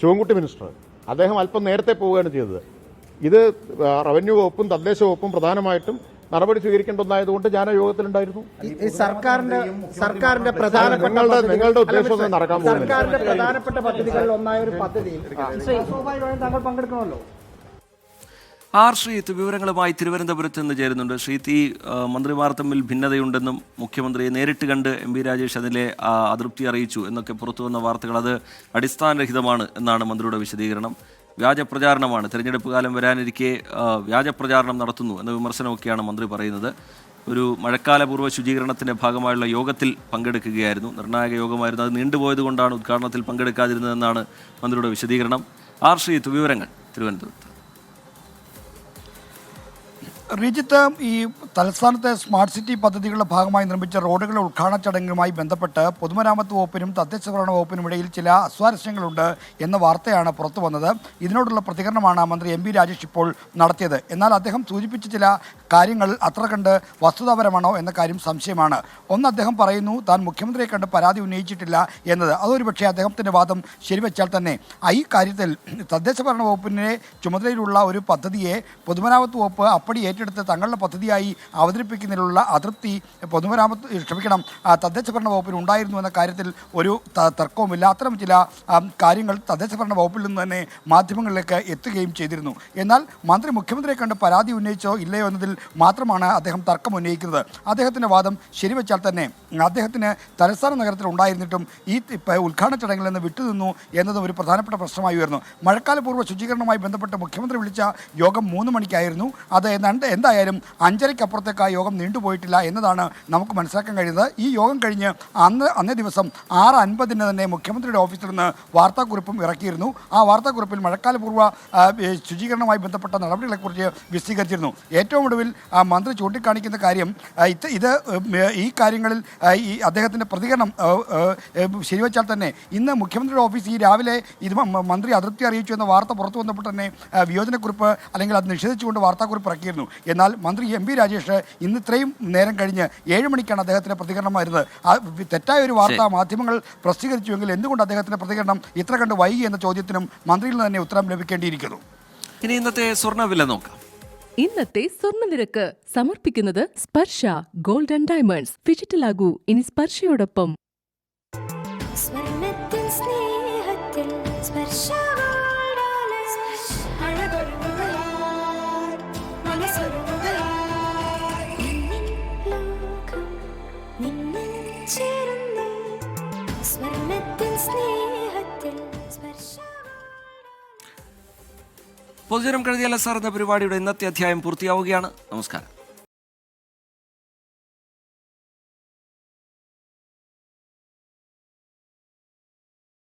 ശിവൻകുട്ടി മിനിസ്റ്റർ അദ്ദേഹം അല്പം നേരത്തെ പോവുകയാണ് ചെയ്തത്. ഇത് റവന്യൂ വകുപ്പും തദ്ദേശ വകുപ്പും പ്രധാനമായിട്ടും നടപടി സ്വീകരിക്കേണ്ട ഒന്നായതുകൊണ്ട് ഞാൻ ആ യോഗത്തിലുണ്ടായിരുന്നു. സർക്കാരിന്റെ പ്രധാനപ്പെട്ട നിങ്ങളുടെ ഉദ്ദേശം നടക്കാൻ പോകുന്നില്ല. സർക്കാരിന്റെ പ്രധാനപ്പെട്ട പദ്ധതികളിൽ ഒന്നായ ഒരു പദ്ധതിയിൽ സ്വാഭാവികമായും താങ്കൾ പങ്കെടുക്കണമല്ലോ. ശ്രീത്ത് വിവരങ്ങളുമായി തിരുവനന്തപുരത്ത് നിന്ന് ചേരുന്നുണ്ട്. ശ്രീത്ത്, ഈ മന്ത്രിമാർ തമ്മിൽ ഭിന്നതയുണ്ടെന്നും മുഖ്യമന്ത്രിയെ നേരിട്ട് കണ്ട് MP രാജേഷ് അതിലെ അതൃപ്തി അറിയിച്ചു എന്നൊക്കെ പുറത്തു വന്ന വാർത്തകൾ അത് അടിസ്ഥാനരഹിതമാണ് എന്നാണ് മന്ത്രിയുടെ വിശദീകരണം. വ്യാജ പ്രചാരണമാണ്, തിരഞ്ഞെടുപ്പ് കാലം വരാനിരിക്കെ വ്യാജ പ്രചാരണം നടത്തുന്നു എന്ന വിമർശനമൊക്കെയാണ് മന്ത്രി പറയുന്നത്. ഒരു മഴക്കാലപൂർവ്വ ശുചീകരണത്തിൻ്റെ ഭാഗമായുള്ള യോഗത്തിൽ പങ്കെടുക്കുകയായിരുന്നു. നിർണായക യോഗമായിരുന്നു. അത് നീണ്ടുപോയത് കൊണ്ടാണ് ഉദ്ഘാടനത്തിൽ പങ്കെടുക്കാതിരുന്നതെന്നാണ് മന്ത്രിയുടെ വിശദീകരണം. ശ്രീത്ത്, വിവരങ്ങൾ തിരുവനന്തപുരത്ത്. റിജിത്ത്, ഈ തലസ്ഥാനത്തെ സ്മാർട്ട് സിറ്റി പദ്ധതികളുടെ ഭാഗമായി നിർമ്മിച്ച റോഡുകളുടെ ഉദ്ഘാടന ചടങ്ങുമായി ബന്ധപ്പെട്ട് പൊതുമരാമത്ത് വകുപ്പിനും തദ്ദേശഭരണ വകുപ്പിനും ഇടയിൽ ചില അസ്വാരസ്യങ്ങളുണ്ട് എന്ന വാർത്തയാണ് പുറത്തു വന്നത്. ഇതിനോടുള്ള പ്രതികരണമാണ് മന്ത്രി MP രാജേഷ് ഇപ്പോൾ നടത്തിയത്. എന്നാൽ അദ്ദേഹം സൂചിപ്പിച്ച ചില കാര്യങ്ങൾ അത്ര കണ്ട് വസ്തുതാപരമാണോ എന്ന കാര്യം സംശയമാണ്. ഒന്ന്, അദ്ദേഹം പറയുന്നു താൻ മുഖ്യമന്ത്രിയെ കണ്ട് പരാതി ഉന്നയിച്ചിട്ടില്ല എന്നത്. അതൊരു പക്ഷേ അദ്ദേഹത്തിൻ്റെ വാദം ശരിവെച്ചാൽ തന്നെ ഈ കാര്യത്തിൽ തദ്ദേശഭരണ വകുപ്പിൻ്റെ ചുമതലയിലുള്ള ഒരു പദ്ധതിയെ പൊതുമരാമത്ത് വകുപ്പ് അപ്പടി ഏറ്റെടുത്ത് തങ്ങളുടെ പദ്ധതിയായി അവതരിപ്പിക്കുന്നതിലുള്ള അതൃപ്തി തദ്ദേശ ഭരണ വകുപ്പിന് ഉണ്ടായിരുന്നു എന്ന കാര്യത്തിൽ ഒരു തർക്കവുമില്ല. അത്തരം ചില കാര്യങ്ങൾ തദ്ദേശ ഭരണ വകുപ്പിൽ നിന്ന് തന്നെ മാധ്യമങ്ങളിലേക്ക് എത്തുകയും ചെയ്തിരുന്നു. എന്നാൽ മന്ത്രി മുഖ്യമന്ത്രിയെ കണ്ട് പരാതി ഉന്നയിച്ചോ ഇല്ലയോ എന്നതിൽ മാത്രമാണ് അദ്ദേഹം തർക്കം ഉന്നയിക്കുന്നത്. അദ്ദേഹത്തിൻ്റെ വാദം ശരിവെച്ചാൽ തന്നെ അദ്ദേഹത്തിന് തലസ്ഥാന നഗരത്തിൽ ഉണ്ടായിരുന്നിട്ടും ഈ ഉദ്ഘാടന ചടങ്ങിൽ നിന്ന് വിട്ടുനിന്നു എന്നതും ഒരു പ്രധാനപ്പെട്ട പ്രശ്നമായി ഉയർന്നു. മഴക്കാലപൂർവ്വ ശുചീകരണവുമായി ബന്ധപ്പെട്ട് മുഖ്യമന്ത്രി വിളിച്ച യോഗം 3 മണിക്കായിരുന്നു. അത് എന്തായാലും 5:30-ക്കപ്പുറത്തേക്ക് ആ യോഗം നീണ്ടുപോയിട്ടില്ല എന്നതാണ് നമുക്ക് മനസ്സിലാക്കാൻ കഴിയുന്നത്. ഈ യോഗം കഴിഞ്ഞ് അന്നേ ദിവസം 6:50 തന്നെ മുഖ്യമന്ത്രിയുടെ ഓഫീസിൽ നിന്ന് വാർത്താക്കുറിപ്പും ഇറക്കിയിരുന്നു. ആ വാർത്താക്കുറിപ്പിൽ മഴക്കാലപൂർവ്വ ശുചീകരണവുമായി ബന്ധപ്പെട്ട നടപടികളെക്കുറിച്ച് വിശദീകരിച്ചിരുന്നു. ഏറ്റവും ഒടുവിൽ മന്ത്രി ചൂണ്ടിക്കാണിക്കുന്ന കാര്യം ഈ കാര്യങ്ങളിൽ ഈ അദ്ദേഹത്തിൻ്റെ പ്രതികരണം ശരിവെച്ചാൽ തന്നെ ഇന്ന് മുഖ്യമന്ത്രിയുടെ ഓഫീസ് ഈ രാവിലെ ഇത് മന്ത്രി അതൃപ്തി അറിയിച്ചു എന്ന വാർത്ത പുറത്തു വന്നപ്പോൾ തന്നെ വിയോജനക്കുറിപ്പ് അല്ലെങ്കിൽ അത് നിഷേധിച്ചുകൊണ്ട് വാർത്താക്കുറിപ്പ് ഇറക്കിയിരുന്നു. എന്നാൽ മന്ത്രി MP രാജേഷ് ഇന്ന് ഇത്രയും നേരം കഴിഞ്ഞ് 7 മണിക്കാണ് അദ്ദേഹത്തിൻ്റെ പ്രതികരണം വരുന്നത്. തെറ്റായ ഒരു വാർത്ത മാധ്യമങ്ങൾ പ്രസിദ്ധീകരിച്ചുവെങ്കിൽ എന്തുകൊണ്ട് അദ്ദേഹത്തിൻ്റെ പ്രതികരണം ഇത്ര കണ്ട് വൈകി എന്ന ചോദ്യത്തിനും മന്ത്രിയിൽ നിന്ന് തന്നെ ഉത്തരം ലഭിക്കേണ്ടിയിരിക്കുന്നു. ഇനി ഇന്നത്തെ സ്വർണ്ണവില നോക്കാം. ഇന്നത്തെ സ്വർണ്ണനിരക്ക് സമർപ്പിക്കുന്നത് സ്പർശ ഗോൾഡ് ആൻഡ് ഡയമണ്ട്സ്. ഡിജിറ്റലാകൂ ഇനി സ്പർശയോടൊപ്പം. പൊതുജനം കഴുതിയല്ല സാർ എന്ന പരിപാടിയുടെ ഇന്നത്തെ അധ്യായം പൂർത്തിയാവുകയാണ്. നമസ്കാരം.